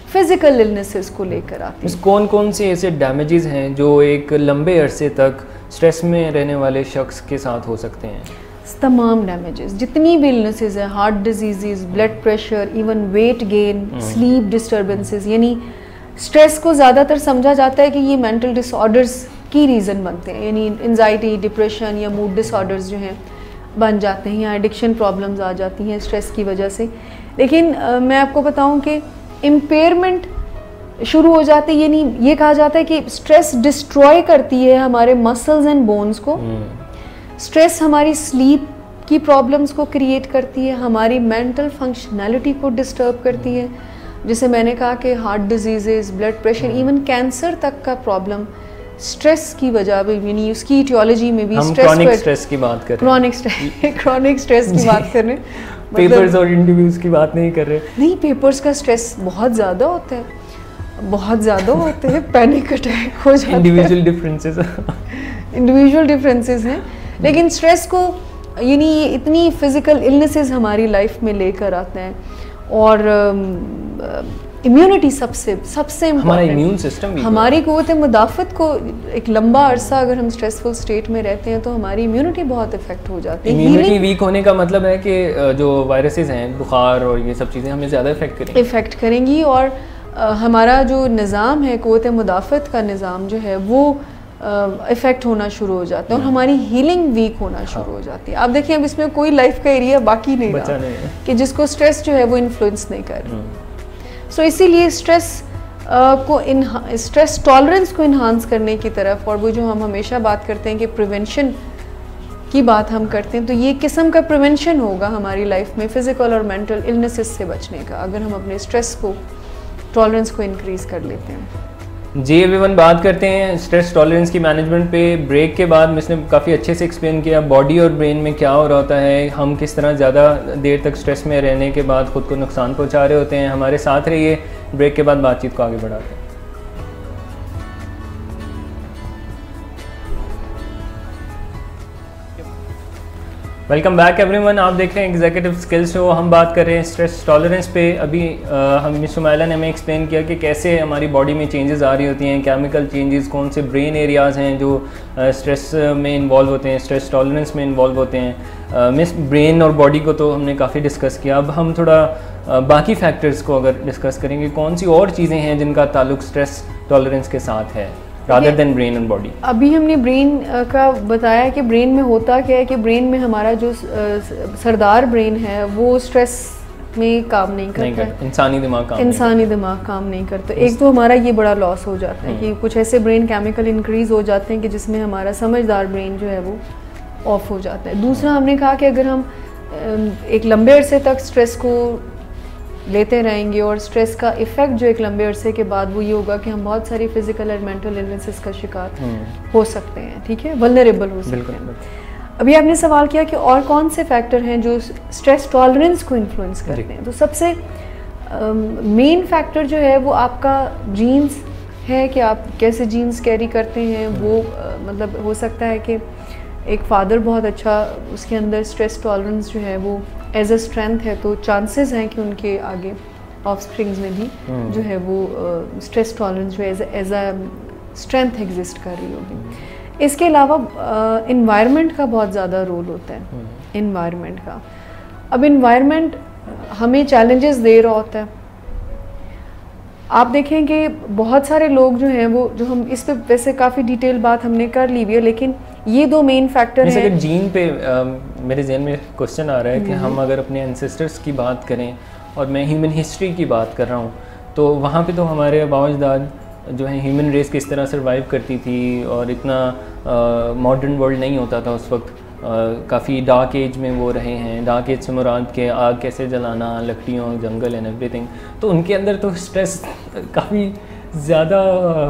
फिजिकल इलनेसेस को लेकर आती है। कौन से ऐसे डैमेजेस हैं जो एक लंबे अरसे तक स्ट्रेस में रहने वाले शख्स के साथ हो सकते हैं? तमाम डैमेजेस, जितनी भी इलनेसेस हैं, heart disease, blood pressure, even weight gain, sleep disturbances, यानी स्ट्रेस को ज़्यादातर समझा जाता है कि ये मेंटल डिसऑर्डर्स की रीज़न बनते हैं, यानी एंजाइटी, डिप्रेशन या मूड डिसऑर्डर्स जो हैं बन जाते हैं, या एडिक्शन प्रॉब्लम्स आ जाती हैं स्ट्रेस की वजह से। लेकिन मैं आपको बताऊं कि इम्पेयरमेंट शुरू हो जाती है, यानी ये कहा जाता है कि स्ट्रेस डिस्ट्रॉय करती है हमारे मसल्स एंड बोन्स को। स्ट्रेस हमारी स्लीप की प्रॉब्लम्स को क्रिएट करती है, हमारी मेंटल फंक्शनैलिटी को डिस्टर्ब करती है। जैसे मैंने कहा कि heart disease, blood pressure, even cancer तक का प्रॉब्लम स्ट्रेस की वजह भी, यानी उसकी इटियोलॉजी में भी क्रॉनिक स्ट्रेस की बात कर रहे हैं, क्रॉनिक स्ट्रेस की बात कर रहे हैं, पेपर्स और इंटरव्यूज की बात नहीं कर रहे। नहीं, पेपर्स का स्ट्रेस बहुत ज़्यादा होता है, बहुत ज़्यादा होते हैं, पैनिक अटैक हो जाता है। इंडिविजुअल डिफरेंसेस हैं, लेकिन स्ट्रेस को, यानी ये इतनी फिजिकल इलनेसेस हमारी लाइफ में लेकर आते हैं, और इम्यूनिटी सबसे हमारा इम्यून सिस्टम, हमारी क़ुव्वत मुदाफ़त को एक लंबा अरसा अगर हम स्ट्रेसफुल स्टेट में रहते हैं तो हमारी इम्यूनिटी बहुत इफेक्ट हो जाती है। इम्यूनिटी वीक होने का मतलब है कि जो वायरसेस हैं, बुखार और ये सब चीज़ें हमें ज़्यादा इफेक्ट करेंगी, और हमारा जो निज़ाम है, क़ुव्वत मुदाफ़त का निज़ाम जो है वो इफ़ेक्ट होना शुरू हो जाता है, और हमारी हीलिंग वीक होना शुरू हो जाती है। आप देखिए, अब इसमें कोई लाइफ का एरिया बाकी नहीं रहा कि जिसको स्ट्रेस जो है वो इन्फ्लुएंस नहीं कर रही। इसीलिए स्ट्रेस टॉलरेंस को इन्हांस करने की तरफ, और वो जो हम हमेशा बात करते हैं कि प्रिवेंशन की बात हम करते हैं, तो ये किस्म का प्रिवेंशन होगा हमारी लाइफ में फ़िज़िकल और मेंटल इलनेसेस से बचने का, अगर हम अपने स्ट्रेस को, टॉलरेंस को इंक्रीज़ कर लेते हैं। जी एवरीवन, बात करते हैं स्ट्रेस टॉलरेंस की मैनेजमेंट पे। ब्रेक के बाद मिस ने काफ़ी अच्छे से एक्सप्लेन किया बॉडी और ब्रेन में क्या हो रहा होता है, हम किस तरह ज़्यादा देर तक स्ट्रेस में रहने के बाद ख़ुद को नुकसान पहुँचा रहे होते हैं। हमारे साथ रहिए, ब्रेक के बाद बातचीत को आगे बढ़ाते हैं। वेलकम बैक एवरीवन, आप देख रहे हैं एग्जीक्यूटिव स्किल्स शो। हम बात कर रहे हैं स्ट्रेस टॉलरेंस पे। अभी हम मिस शुमाइला ने हमें एक्सप्लेन किया कि कैसे हमारी बॉडी में चेंजेस आ रही होती हैं, केमिकल चेंजेस, कौन से ब्रेन एरियाज़ हैं जो स्ट्रेस में इन्वॉल्व होते हैं, स्ट्रेस टॉलरेंस में इन्वॉल्व होते हैं। मिस ब्रेन और बॉडी को तो हमने काफ़ी डिस्कस किया, अब हम थोड़ा बाकी फैक्टर्स को अगर डिस्कस करेंगे, कौन सी और चीज़ें हैं जिनका ताल्लुक स्ट्रेस टॉलरेंस के साथ है rather than brain and body. अभी हमने ब्रेन का बताया कि ब्रेन में होता क्या है कि ब्रेन में हमारा जो सरदार ब्रेन है वो स्ट्रेस में काम नहीं करता है, इंसानी दिमाग काम नहीं करता। एक तो हमारा ये बड़ा लॉस हो जाता है कि कुछ ऐसे ब्रेन केमिकल इंक्रीज हो जाते हैं कि जिसमें हमारा समझदार ब्रेन जो है वो ऑफ हो जाता है। दूसरा हमने कहा कि अगर हम एक लंबे अरसे तक स्ट्रेस को लेते रहेंगे और स्ट्रेस का इफ़ेक्ट जो एक लंबे अरसे के बाद वो ये होगा कि हम बहुत सारी फिजिकल और मेंटल इलनेसेस का शिकार हो सकते हैं, ठीक है, वल्नरेबल हो सकते हैं। अभी आपने सवाल किया कि और कौन से फैक्टर हैं जो स्ट्रेस टॉलरेंस को इन्फ्लुएंस करते हैं, तो सबसे मेन फैक्टर जो है वो आपका जीन्स है कि आप कैसे जीन्स कैरी करते हैं। वो मतलब हो सकता है कि एक फादर बहुत अच्छा, उसके अंदर स्ट्रेस टॉलरेंस जो है वो एज अ स्ट्रेंथ है, तो चांसेस हैं कि उनके आगे ऑफस्प्रिंग्स में भी जो है वो स्ट्रेस टॉलरेंस जो एज अ स्ट्रेंथ एग्जिस्ट कर रही होगी। इसके अलावा इन्वायरमेंट का बहुत ज़्यादा रोल होता है, इन्वायरमेंट का। अब इन्वायरमेंट हमें चैलेंजेस दे रहा होता है। आप देखें कि बहुत सारे लोग जो हैं वो, जो हम इस पे वैसे काफ़ी डिटेल बात हमने कर ली हुई है, लेकिन ये दो मेन फैक्टर हैं। अगर जीन पे मेरे जहन में क्वेश्चन आ रहा है कि हम अगर अपने एंसेस्टर्स की बात करें और मैं ह्यूमन हिस्ट्री की बात कर रहा हूँ, तो वहाँ पे तो हमारे आबाजदाद जो है ह्यूमन रेस किस तरह सर्वाइव करती थी और इतना मॉडर्न वर्ल्ड नहीं होता था उस वक्त। काफ़ी डार्क एज में वो रहे हैं। डार्क एज से मुराद के आग कैसे जलाना, लकड़ियों, जंगल एंड एवरीथिंग। तो उनके अंदर तो स्ट्रेस काफ़ी ज़्यादा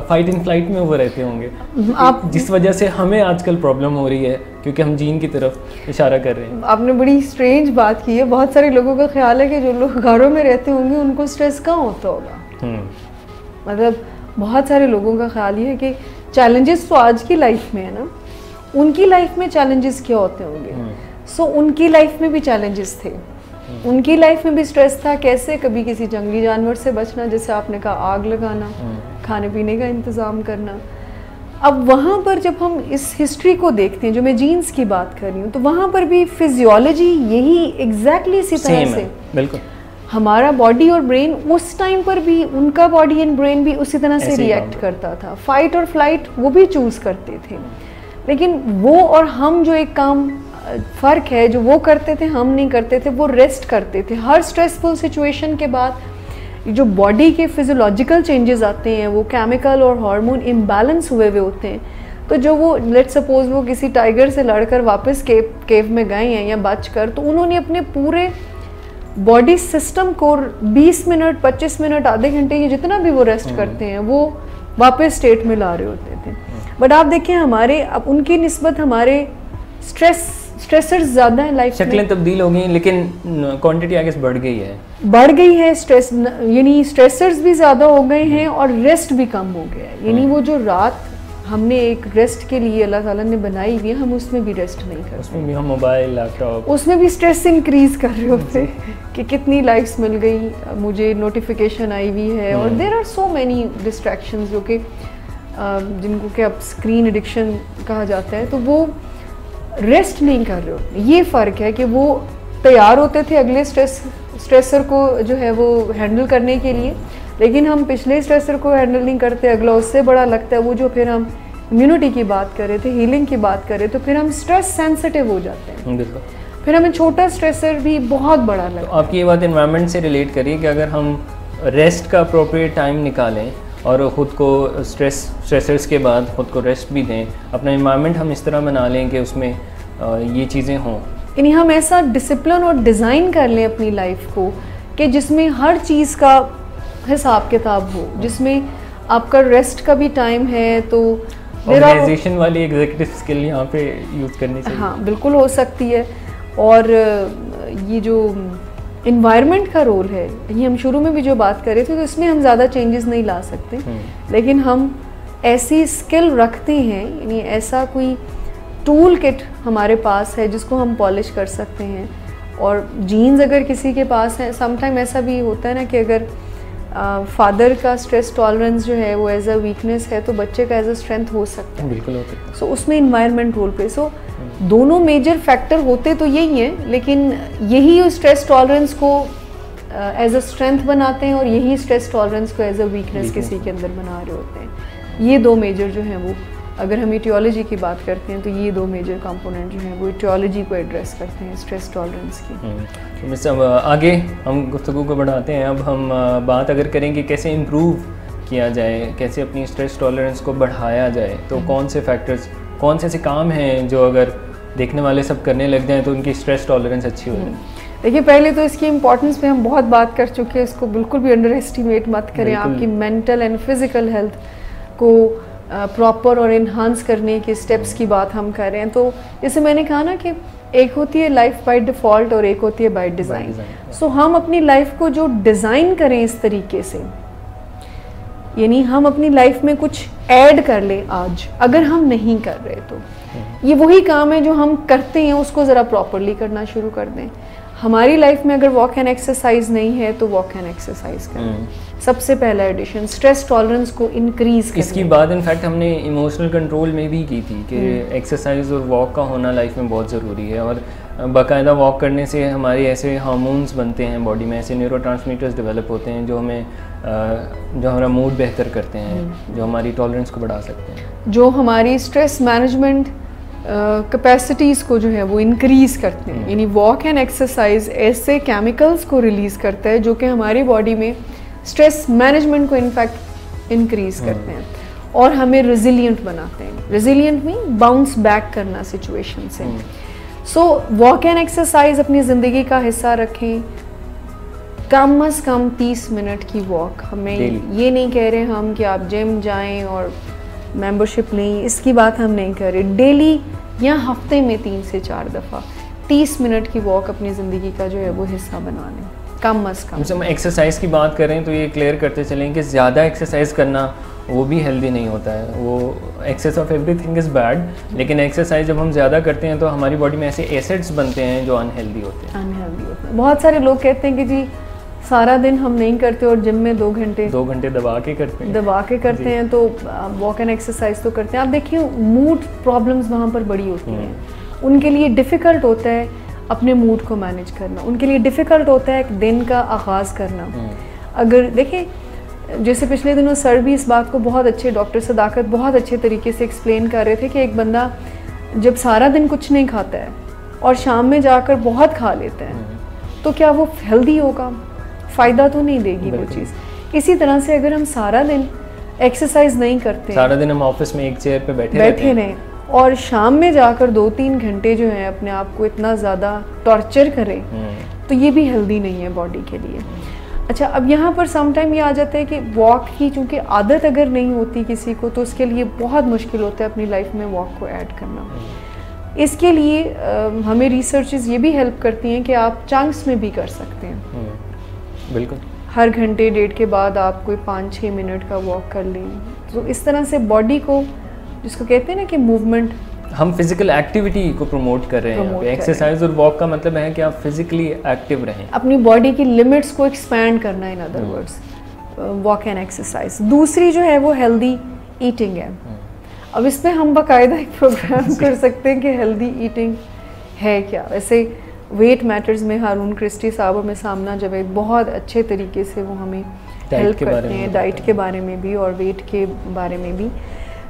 फाइट एंड फ्लाइट में वो रहते होंगे, आप जिस वजह से हमें आजकल प्रॉब्लम हो रही है क्योंकि हम जीन की तरफ इशारा कर रहे हैं। आपने बड़ी स्ट्रेंज बात की है। बहुत सारे लोगों का ख्याल है कि जो लोग घरों में रहते होंगे उनको स्ट्रेस कहाँ होता होगा। मतलब बहुत सारे लोगों का ख्याल ये है कि चैलेंजेस तो आज की लाइफ में है ना, उनकी लाइफ में चैलेंजेस क्या होते होंगे। सो उनकी लाइफ में भी चैलेंजेस थे, उनकी लाइफ में भी स्ट्रेस था। कैसे? कभी किसी जंगली जानवर से बचना, जैसे आपने कहा, आग लगाना, खाने पीने का इंतज़ाम करना। अब वहाँ पर जब हम इस हिस्ट्री को देखते हैं, जो मैं जीन्स की बात कर रही हूँ, तो वहाँ पर भी फिजियोलॉजी यही एग्जैक्टली इसी तरह से, बिल्कुल हमारा बॉडी और ब्रेन उस टाइम पर भी, उनका बॉडी एंड ब्रेन भी उसी तरह से रिएक्ट करता था। फाइट और फ्लाइट वो भी चूज़ करते थे। लेकिन वो और हम जो एक काम फ़र्क है, जो वो करते थे हम नहीं करते थे, वो रेस्ट करते थे। हर स्ट्रेसफुल सिचुएशन के बाद जो बॉडी के फिजियोलॉजिकल चेंजेस आते हैं, वो केमिकल और हार्मोन इम्बैलेंस हुए हुए होते हैं। तो जो वो लेट्स सपोज वो किसी टाइगर से लड़कर वापस केव में गए हैं या बच कर, तो उन्होंने अपने पूरे बॉडी सिस्टम को 20 मिनट, 25 मिनट, आधे घंटे, ये जितना भी वो रेस्ट करते हैं, वो वापस स्टेट में ला रहे होते थे। बट आप देखें हमारे, अब उनकी निस्बत हमारे स्ट्रेसर्स ज़्यादा है लाइफ में। शक्लें तब्दील हो गई लेकिन क्वांटिटी आई गेस बढ़ गई है स्ट्रेस, यानी स्ट्रेसर्स भी ज़्यादा हो गए हैं और रेस्ट भी कम हो गया है। यानी वो जो रात हमने एक रेस्ट के लिए अल्लाह ताला ने बनाई हुई है, हम उसमें भी रेस्ट नहीं करते। उसमें भी हम मोबाइल, लैपटॉप, उसमें भी स्ट्रेस इंक्रीज कर रहे होते कि कितनी लाइक्स मिल गई, मुझे नोटिफिकेशन आई हुई है, और there are so many distractions जो कि जिनको कि अब स्क्रीन एडिक्शन कहा जाता है। तो वो रेस्ट नहीं कर रहे होते। ये फ़र्क है कि वो तैयार होते थे अगले स्ट्रेसर को जो है वो हैंडल करने के लिए, लेकिन हम पिछले स्ट्रेसर को हैंडल नहीं करते, अगला उससे बड़ा लगता है। वो जो फिर हम इम्यूनिटी की बात कर रहे थे, हीलिंग की बात कर रहे, तो फिर हम स्ट्रेस सेंसिटिव हो जाते हैं। फिर हमें छोटा स्ट्रेसर भी बहुत बड़ा लगता है। तो आपकी ये बात एनवायरनमेंट से रिलेट करिए कि अगर हम रेस्ट का अप्रोप्रिएट टाइम निकालें और ख़ुद को स्ट्रेसर्स के बाद ख़ुद को रेस्ट भी दें, अपना एनवायरनमेंट हम इस तरह बना लें कि उसमें ये चीज़ें हों। यानी हम ऐसा डिसिप्लिन और डिज़ाइन कर लें अपनी लाइफ को कि जिसमें हर चीज़ का हिसाब किताब हो, जिसमें आपका रेस्ट का भी टाइम है, तो ऑर्गेनाइजेशन वाली एग्जीक्यूटिव स्किल यहाँ पे यूज़ करनी चाहिए। हाँ बिल्कुल हो सकती है। और ये जो इन्वायरमेंट का रोल है, ये हम शुरू में भी जो बात कर रहे थे, तो इसमें हम ज़्यादा चेंजेस नहीं ला सकते, लेकिन हम ऐसी स्किल रखते हैं, यानी ऐसा कोई टूल किट हमारे पास है जिसको हम पॉलिश कर सकते हैं। और जीन्स अगर किसी के पास है, समटाइम ऐसा भी होता है ना कि अगर फादर का स्ट्रेस टॉलरेंस जो है वो एज अ वीकनेस है, तो बच्चे का एज अ स्ट्रेंथ हो सकता है। बिल्कुल होता है। सो उसमें इन्वायरमेंट रोल पे, सो दोनों मेजर फैक्टर होते तो यही हैं, लेकिन यही उस स्ट्रेस टॉलरेंस को एज अ स्ट्रेंथ बनाते हैं और यही स्ट्रेस टॉलरेंस को एज अ वीकनेस किसी के अंदर बना रहे होते हैं। ये दो मेजर जो हैं वो, अगर हम इटियोलॉजी की बात करते हैं तो ये दो मेजर कंपोनेंट जो हैं वो इटियोलॉजी को एड्रेस करते हैं, स्ट्रेस टॉलरेंस की। मिस अब आगे हम गुफ्तगू को बढ़ाते हैं। अब हम बात अगर करेंगे कैसे इम्प्रूव किया जाए, कैसे अपनी स्ट्रेस टॉलरेंस को बढ़ाया जाए, तो कौन से फैक्टर्स, कौन से ऐसे काम हैं जो अगर देखने वाले सब करने लग जाएं तो उनकी स्ट्रेस टॉलरेंस अच्छी हो जाए? देखिए, पहले तो इसकी इम्पोर्टेंस पे हम बहुत बात कर चुके हैं, इसको बिल्कुल भी अंडर एस्टिमेट मत करें। आपकी मेंटल एंड फिज़िकल हेल्थ को प्रॉपर और इन्हांस करने के स्टेप्स की बात हम कर रहे हैं। तो जैसे मैंने कहा ना कि एक होती है लाइफ बाय डिफ़ॉल्ट और एक होती है बाय डिज़ाइन। सो हम अपनी लाइफ को जो डिज़ाइन करें इस तरीके से, यानी हम अपनी लाइफ में कुछ ऐड कर लें आज, अगर हम नहीं कर रहे तो ये वही काम है जो हम करते हैं, उसको ज़रा प्रॉपरली करना शुरू कर दें। हमारी लाइफ में अगर वॉक एंड एक्सरसाइज नहीं है तो वॉक एंड एक्सरसाइज करें। सबसे पहला एडिशन स्ट्रेस टॉलरेंस को इंक्रीज करना। इसकी बात इनफैक्ट हमने इमोशनल कंट्रोल में भी की थी कि एक्सरसाइज और वॉक का होना लाइफ में बहुत ज़रूरी है। और बाकायदा वॉक करने से हमारे ऐसे हार्मोन्स बनते हैं बॉडी में, ऐसे न्यूरोट्रांसमीटर्स डेवलप होते हैं जो हमें जो हमारा मूड बेहतर करते हैं, जो हमारी टॉलरेंस को बढ़ा सकते हैं, जो हमारी स्ट्रेस मैनेजमेंट कैपेसिटीज़ को जो है वो इंक्रीज़ करते हैं। यानी वॉक एंड एक्सरसाइज ऐसे केमिकल्स को रिलीज़ करता है जो कि हमारी बॉडी में स्ट्रेस मैनेजमेंट को इनफैक्ट इंक्रीज़ करते हैं और हमें रेजिलिएंट बनाते हैं। रेजिलिएंट मीन बाउंस बैक करना सिचुएशन से। सो वॉक एंड एक्सरसाइज अपनी ज़िंदगी का हिस्सा रखें। कम अज़ कम 30 मिनट की वॉक। हमें ये नहीं कह रहे हम कि आप जिम जाएं और मेंबरशिप लें, इसकी बात हम नहीं कर रहे। डेली या हफ्ते में 3 से 4 दफ़ा 30 मिनट की वॉक अपनी ज़िंदगी का जो है वो हिस्सा बना लें, कम अज़ कम। हम एक्सरसाइज की बात करें तो ये क्लियर करते चलें कि ज़्यादा एक्सरसाइज करना वो भी हेल्दी नहीं होता है। वो excess of everything is bad, लेकिन एक्सरसाइज जब हम ज़्यादा करते हैं तो हमारी बॉडी में ऐसे एसिड्स बनते हैं जो अनहेल्दी होते हैं। बहुत सारे लोग कहते हैं कि जी सारा दिन हम नहीं करते और जिम में 2 घंटे दबा के करते हैं तो वॉक एंड एक्सरसाइज तो करते हैं। आप देखिए मूड प्रॉब्लम्स वहाँ पर बड़ी होती हैं। उनके लिए डिफ़िकल्ट होता है अपने मूड को मैनेज करना, उनके लिए डिफ़िकल्ट होता है एक दिन का आगाज़ करना। अगर देखिए, जैसे पिछले दिनों सर भी इस बात को बहुत अच्छे, डॉक्टर सदाकत बहुत अच्छे तरीके से एक्सप्लेन कर रहे थे कि एक बंदा जब सारा दिन कुछ नहीं खाता है और शाम में जाकर बहुत खा लेता है तो क्या वो हेल्दी होगा? फ़ायदा तो नहीं देगी वो चीज़। इसी तरह से अगर हम सारा दिन एक्सरसाइज नहीं करते, सारा दिन हम ऑफिस में एक चेयर पे बैठे रहें और शाम में जाकर 2-3 घंटे जो है अपने आप को इतना ज़्यादा टॉर्चर करें, तो ये भी हेल्दी नहीं है बॉडी के लिए। अच्छा, अब यहाँ पर समटाइम ये आ जाता है कि वॉक की चूँकि आदत अगर नहीं होती किसी को तो उसके लिए बहुत मुश्किल होता है अपनी लाइफ में वॉक को ऐड करना। इसके लिए हमें रिसर्चेस ये भी हेल्प करती हैं कि आप चंक्स में भी कर सकते हैं। बिल्कुल, हर घंटे डेढ़ के बाद आप कोई 5-6 मिनट का वॉक कर लें। तो इस तरह से बॉडी को, जिसको कहते हैं ना कि मूवमेंट, हम फिजिकल एक्टिविटी को प्रमोट कर रहे हैं। एक्सरसाइज और वॉक का मतलब है कि आप फिजिकली एक्टिव रहें, अपनी बॉडी की लिमिट्स को एक्सपैंड करना, in other words walk and exercise. दूसरी जो है वो हेल्दी ईटिंग है। अब इस पर हम बाकायदा एक प्रोग्राम कर सकते हैं कि हेल्दी ईटिंग है क्या। वैसे वेट मैटर्स में हारून क्रिस्टी साहब और में सामना जावेद बहुत अच्छे तरीके से वो हमें हेल्प करते हैं, डाइट के बारे में भी और वेट के बारे में भी।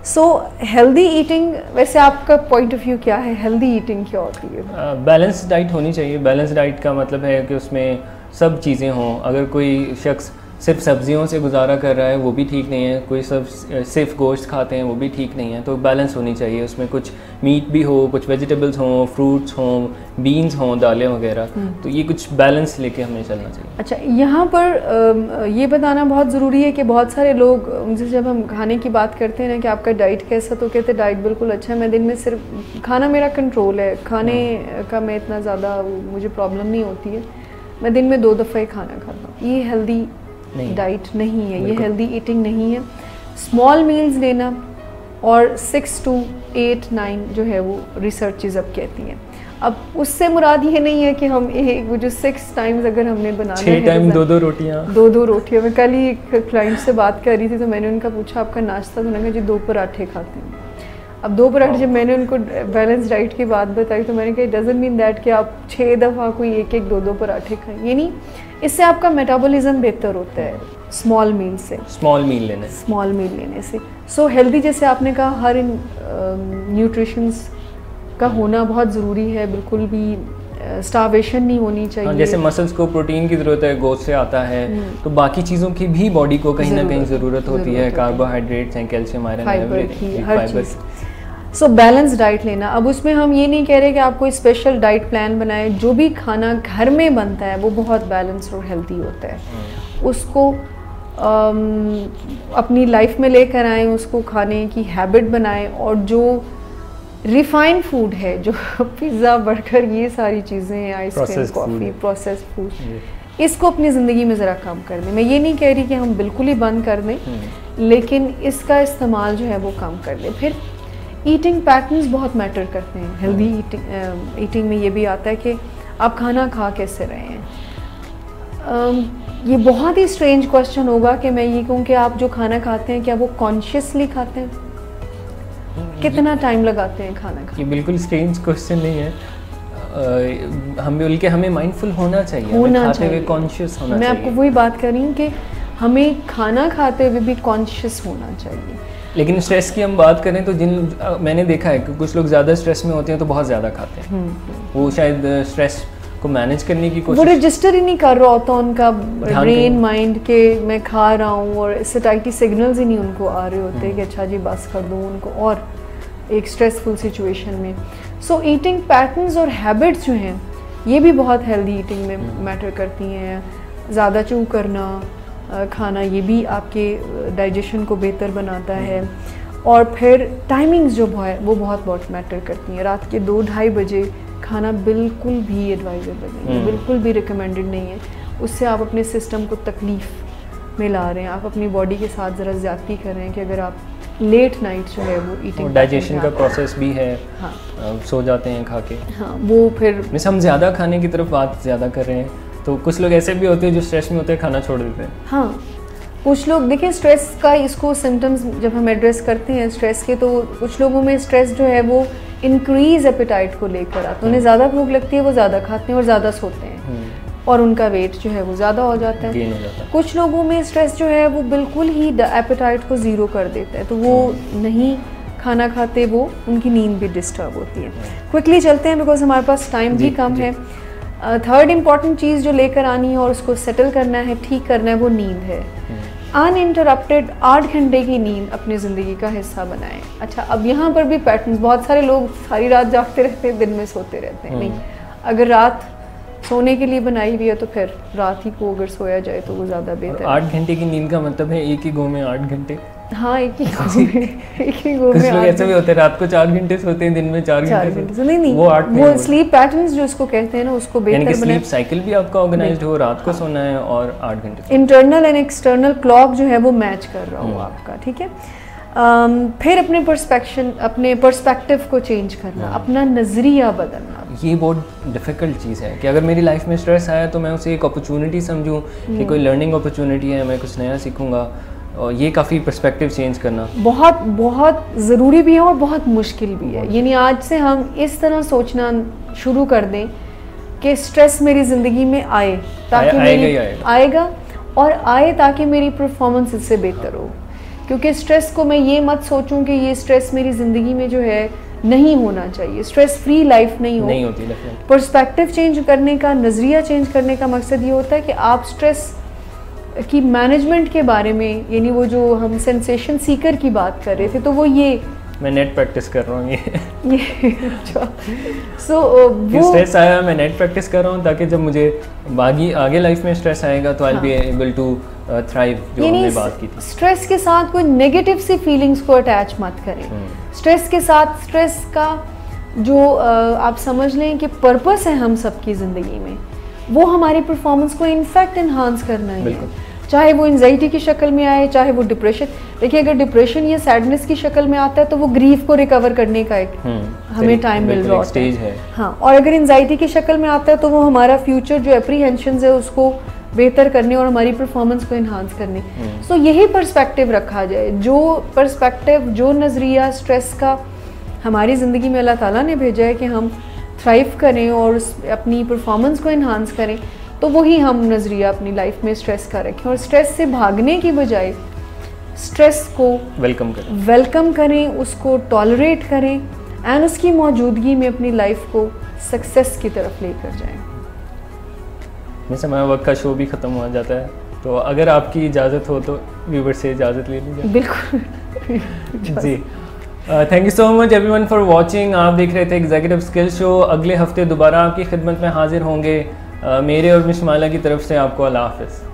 सो हेल्दी ईटिंग, वैसे आपका पॉइंट ऑफ व्यू क्या है? हेल्दी ईटिंग क्या होती है? बैलेंस डाइट होनी चाहिए। बैलेंस डाइट का मतलब है कि उसमें सब चीज़ें हों। अगर कोई शख्स सिर्फ सब्जियों से गुजारा कर रहा है वो भी ठीक नहीं है, कोई सब सिर्फ गोश्त खाते हैं वो भी ठीक नहीं है। तो बैलेंस होनी चाहिए, उसमें कुछ मीट भी हो, कुछ वेजिटेबल्स हों, फ्रूट्स हों, बीन्स हों, दालें वगैरह। तो ये कुछ बैलेंस लेके हमें चलना चाहिए। अच्छा, यहाँ पर ये बताना बहुत ज़रूरी है कि बहुत सारे लोग उनसे जब हम खाने की बात करते हैं ना कि आपका डाइट कैसा, तो कहते हैं डाइट बिल्कुल अच्छा है, मैं दिन में सिर्फ खाना मेरा कंट्रोल है, खाने का मैं इतना ज़्यादा मुझे प्रॉब्लम नहीं होती है, मैं दिन में 2 दफ़ा ही खाना खाता हूँ। ये हेल्दी डाइट नहीं है, ये हेल्दी ईटिंग नहीं है। स्मॉल मील्स लेना और 6 to 8, 9 जो है वो रिसर्चेज अब कहती हैं। अब उससे मुराद ये नहीं है कि हम वो जो 6 टाइम्स अगर हमने बनाना 6 टाइम 2-2 रोटियाँ, 2-2 रोटियाँ। मैं कल ही एक क्लाइंट से बात कर रही थी तो मैंने उनका पूछा आपका नाश्ता, तो उन्होंने कहा जी 2 पराठे खाते हैं। अब 2 पराठे, जब मैंने उनको बैलेंस डाइट की बात बताई तो मैंने कहा डजंट मीन दैट कि आप 6 दफ़ा कोई 1-1, 2-2 पराठे खाएं, ये नहीं। इससे आपका मेटाबॉलिज्म बेहतर होता है स्मॉल मील से, स्मॉल मील लेने से। सो हेल्दी, जैसे आपने कहा, हर न्यूट्रिशंस का होना बहुत ज़रूरी है, बिल्कुल भी स्टार्वेशन नहीं होनी चाहिए। जैसे मसल्स को प्रोटीन की ज़रूरत है, गोश्त से आता है, तो बाकी चीज़ों की भी बॉडी को कहीं ना कहीं ज़रूरत होती है, कार्बोहाइड्रेट्स हैं, कैल्शियम, आयरन, फाइबर की, हर चीज़। सो बैलेंस डाइट लेना। अब उसमें हम ये नहीं कह रहे कि आप कोई स्पेशल डाइट प्लान बनाएं, जो भी खाना घर में बनता है वो बहुत बैलेंस्ड और हेल्दी होता है, उसको अपनी लाइफ में लेकर आएँ, उसको खाने की हैबिट बनाएं। और जो रिफाइंड फूड है, जो पिज़्ज़ा, बर्गर, ये सारी चीज़ें हैं, आइसक्रीम, कॉफ़ी, प्रोसेस्ड फूड, इसको अपनी ज़िंदगी में ज़रा कम कर दें। मैं ये नहीं कह रही कि हम बिल्कुल ही बंद कर दें, लेकिन इसका इस्तेमाल जो है वो कम कर दें। फिर ईटिंग पैटर्न्स बहुत मैटर करते हैं। हेल्दी ईटिंग में ये भी आता है कि आप खाना खा कैसे रहे हैं। ये बहुत ही स्ट्रेंज क्वेश्चन होगा कि मैं ये कहूँ कि आप जो खाना खाते हैं क्या वो कॉन्शियसली खाते हैं, कितना टाइम लगाते हैं खाना खाने? ये बिल्कुल स्ट्रेंज क्वेश्चन नहीं है, हमें माइंडफुल होना चाहिए, खाते हुए कॉन्शियस होना चाहिए। मैं आपको वही बात कर रही हूँ कि हमें खाना खाते हुए भी कॉन्शियस होना चाहिए। लेकिन स्ट्रेस की हम बात करें तो मैंने देखा है कि कुछ लोग ज़्यादा स्ट्रेस में होते हैं तो बहुत ज़्यादा खाते हैं, वो शायद स्ट्रेस को मैनेज करने की कोशिश, वो रजिस्टर ही नहीं कर रहा होता उनका ब्रेन माइंड के मैं खा रहा हूँ, और सैटिस्फाइड सिग्नल्स ही नहीं उनको आ रहे होते कि अच्छा जी बस कर दूँ उनको और एक स्ट्रेसफुल सिचुएशन में। सो ईटिंग पैटर्न्स और हैबिट्स जो हैं ये भी बहुत हेल्दी ईटिंग में मैटर करती हैं। ज़्यादा चू करना खाना, ये भी आपके डाइजेशन को बेहतर बनाता है। और फिर टाइमिंग्स जो है वो बहुत मैटर करती हैं। रात के 2-2:30 बजे खाना बिल्कुल भी एडवाइजेबल नहीं है, बिल्कुल भी रिकमेंडेड नहीं है। उससे आप अपने सिस्टम को तकलीफ़ में ला रहे हैं, आप अपनी बॉडी के साथ ज़रा ज़्यादती कर रहे हैं कि अगर आप लेट नाइट जो है वो ईटिंग, डाइजेशन का प्रोसेस भी है। हाँ, सो जाते हैं खा के। हाँ, वो फिर मिस हम ज़्यादा खाने की तरफ बात ज़्यादा कर रहे हैं, तो कुछ लोग ऐसे भी होते हैं जो स्ट्रेस में होते हैं खाना छोड़ देते हैं। हाँ, कुछ लोग देखिए स्ट्रेस का इसको सिम्टम्स जब हम एड्रेस करते हैं स्ट्रेस के, तो कुछ लोगों में स्ट्रेस जो है वो इंक्रीज एपेटाइट को लेकर आता है। उन्हें ज़्यादा भूख लगती है, वो ज़्यादा खाते हैं और ज़्यादा सोते हैं और उनका वेट जो है वो ज़्यादा हो जाता है। कुछ लोगों में स्ट्रेस जो है वो बिल्कुल ही एपेटाइट को ज़ीरो कर देता है, तो वो नहीं खाना खाते, वो उनकी नींद भी डिस्टर्ब होती है। क्विकली चलते हैं बिकॉज हमारे पास टाइम भी कम है। थर्ड इम्पॉर्टेंट चीज़ जो लेकर आनी है और उसको सेटल करना है, ठीक करना है, वो नींद है। अनइंटरप्टेड 8 घंटे की नींद अपनी ज़िंदगी का हिस्सा बनाएं। अच्छा, अब यहाँ पर भी पैटर्न, बहुत सारे लोग सारी रात जागते रहते हैं, दिन में सोते रहते हैं। नहीं, अगर रात सोने के लिए बनाई हुई है तो फिर रात ही को अगर सोया जाए तो वो ज़्यादा बेहतर है। 8 घंटे की नींद का मतलब है एक ही गो में 8 घंटे। हाँ, एक ही गो में। कुछ लोग ऐसे भी होते हैं रात को 4 घंटे सोते हैं, दिन में 4 घंटे। नहीं, वो स्लीप पैटर्न्स जो उसको कहते हैं ना, उसको बेहतर बनाए। स्लीप साइकिल भी आपका ऑर्गेनाइज्ड हो, रात को सोना है और 8 घंटे। इंटरनल एंड एक्सटर्नल क्लॉक जो है वो मैच कर रहा हो आपका, ठीक है। फिर अपने पर्सपेक्टिव को चेंज करना, अपना नज़रिया बदलना। ये बहुत डिफ़िकल्ट चीज़ है कि अगर मेरी लाइफ में स्ट्रेस आया तो मैं उसे एक अपॉर्चुनिटी समझूं कि कोई लर्निंग अपॉर्चुनिटी है, मैं कुछ नया सीखूंगा। और ये काफ़ी पर्सपेक्टिव चेंज करना बहुत ज़रूरी भी है और बहुत मुश्किल भी है। यानी आज से हम इस तरह सोचना शुरू कर दें कि स्ट्रेस मेरी ज़िंदगी में आए ताकि आएगा और आए ताकि मेरी परफॉर्मेंस इससे बेहतर हो। क्योंकि स्ट्रेस को मैं ये मत सोचूं कि ये स्ट्रेस मेरी ज़िंदगी में जो है नहीं होना चाहिए, स्ट्रेस फ्री लाइफ नहीं होती। पर्सपेक्टिव चेंज करने का, नज़रिया चेंज करने का मकसद ये होता है कि आप स्ट्रेस कि मैनेजमेंट के बारे में, यानी वो जो हम सेंसेशन सीकर की बात कर रहे थे, तो वो ये मैं नेट प्रैक्टिस कर रहा हूँ ये सो वो स्ट्रेस आया, मैं नेट प्रैक्टिस कर रहा हूँ ताकि जब मुझे आगे लाइफ में स्ट्रेस आएगा तो आई बी एबल टू थ्राइव, जो हमने बात की थी। स्ट्रेस के साथ कोई नेगेटिव सी फीलिंग्स को अटैच मत करें। स्ट्रेस के साथ, स्ट्रेस का जो आप समझ लें कि पर्पस है हम सबकी ज़िंदगी में, वो हमारी परफॉर्मेंस को इनफैक्ट इन्हांस करना है, चाहे वो एंजाइटी की शक्ल में आए, चाहे वो डिप्रेशन। देखिए, अगर डिप्रेशन या सैडनेस की शक्ल में आता है तो वो ग्रीफ को रिकवर करने का एक हमें टाइम मिल रहा होता है। हाँ, और अगर एंजाइटी की शक्ल में आता है तो वो हमारा फ्यूचर जो एप्रीहेंशंस है उसको बेहतर करने और हमारी परफॉर्मेंस को इन्हांस करने। सो यही पर्सपेक्टिव रखा जाए, जो पर्सपेक्टिव, जो नज़रिया स्ट्रेस का हमारी ज़िंदगी में अल्लाह ताला ने भेजा है कि हम थ्राइव करें और अपनी परफॉर्मेंस को इन्हांस करें, तो वही हम नज़रिया अपनी लाइफ में स्ट्रेस का रखें। और स्ट्रेस से भागने की बजाय स्ट्रेस को वेलकम करें, उसको टॉलरेट करें एंड उसकी मौजूदगी में अपनी लाइफ को सक्सेस की तरफ लेकर जाएं। वैसे हमारा वक्त का शो भी ख़त्म हो जाता है, तो अगर आपकी इजाज़त हो तो व्यूवर से इजाज़त ले लीजिए। बिल्कुल जी, thank you so much everyone for watching. आप देख रहे थे एग्जीक्यूटिव स्किल शो। अगले हफ्ते दोबारा आपकी खिदमत में हाजिर होंगे। मेरे और मिस माला की तरफ से आपको अल्लाह हाफ़िज़।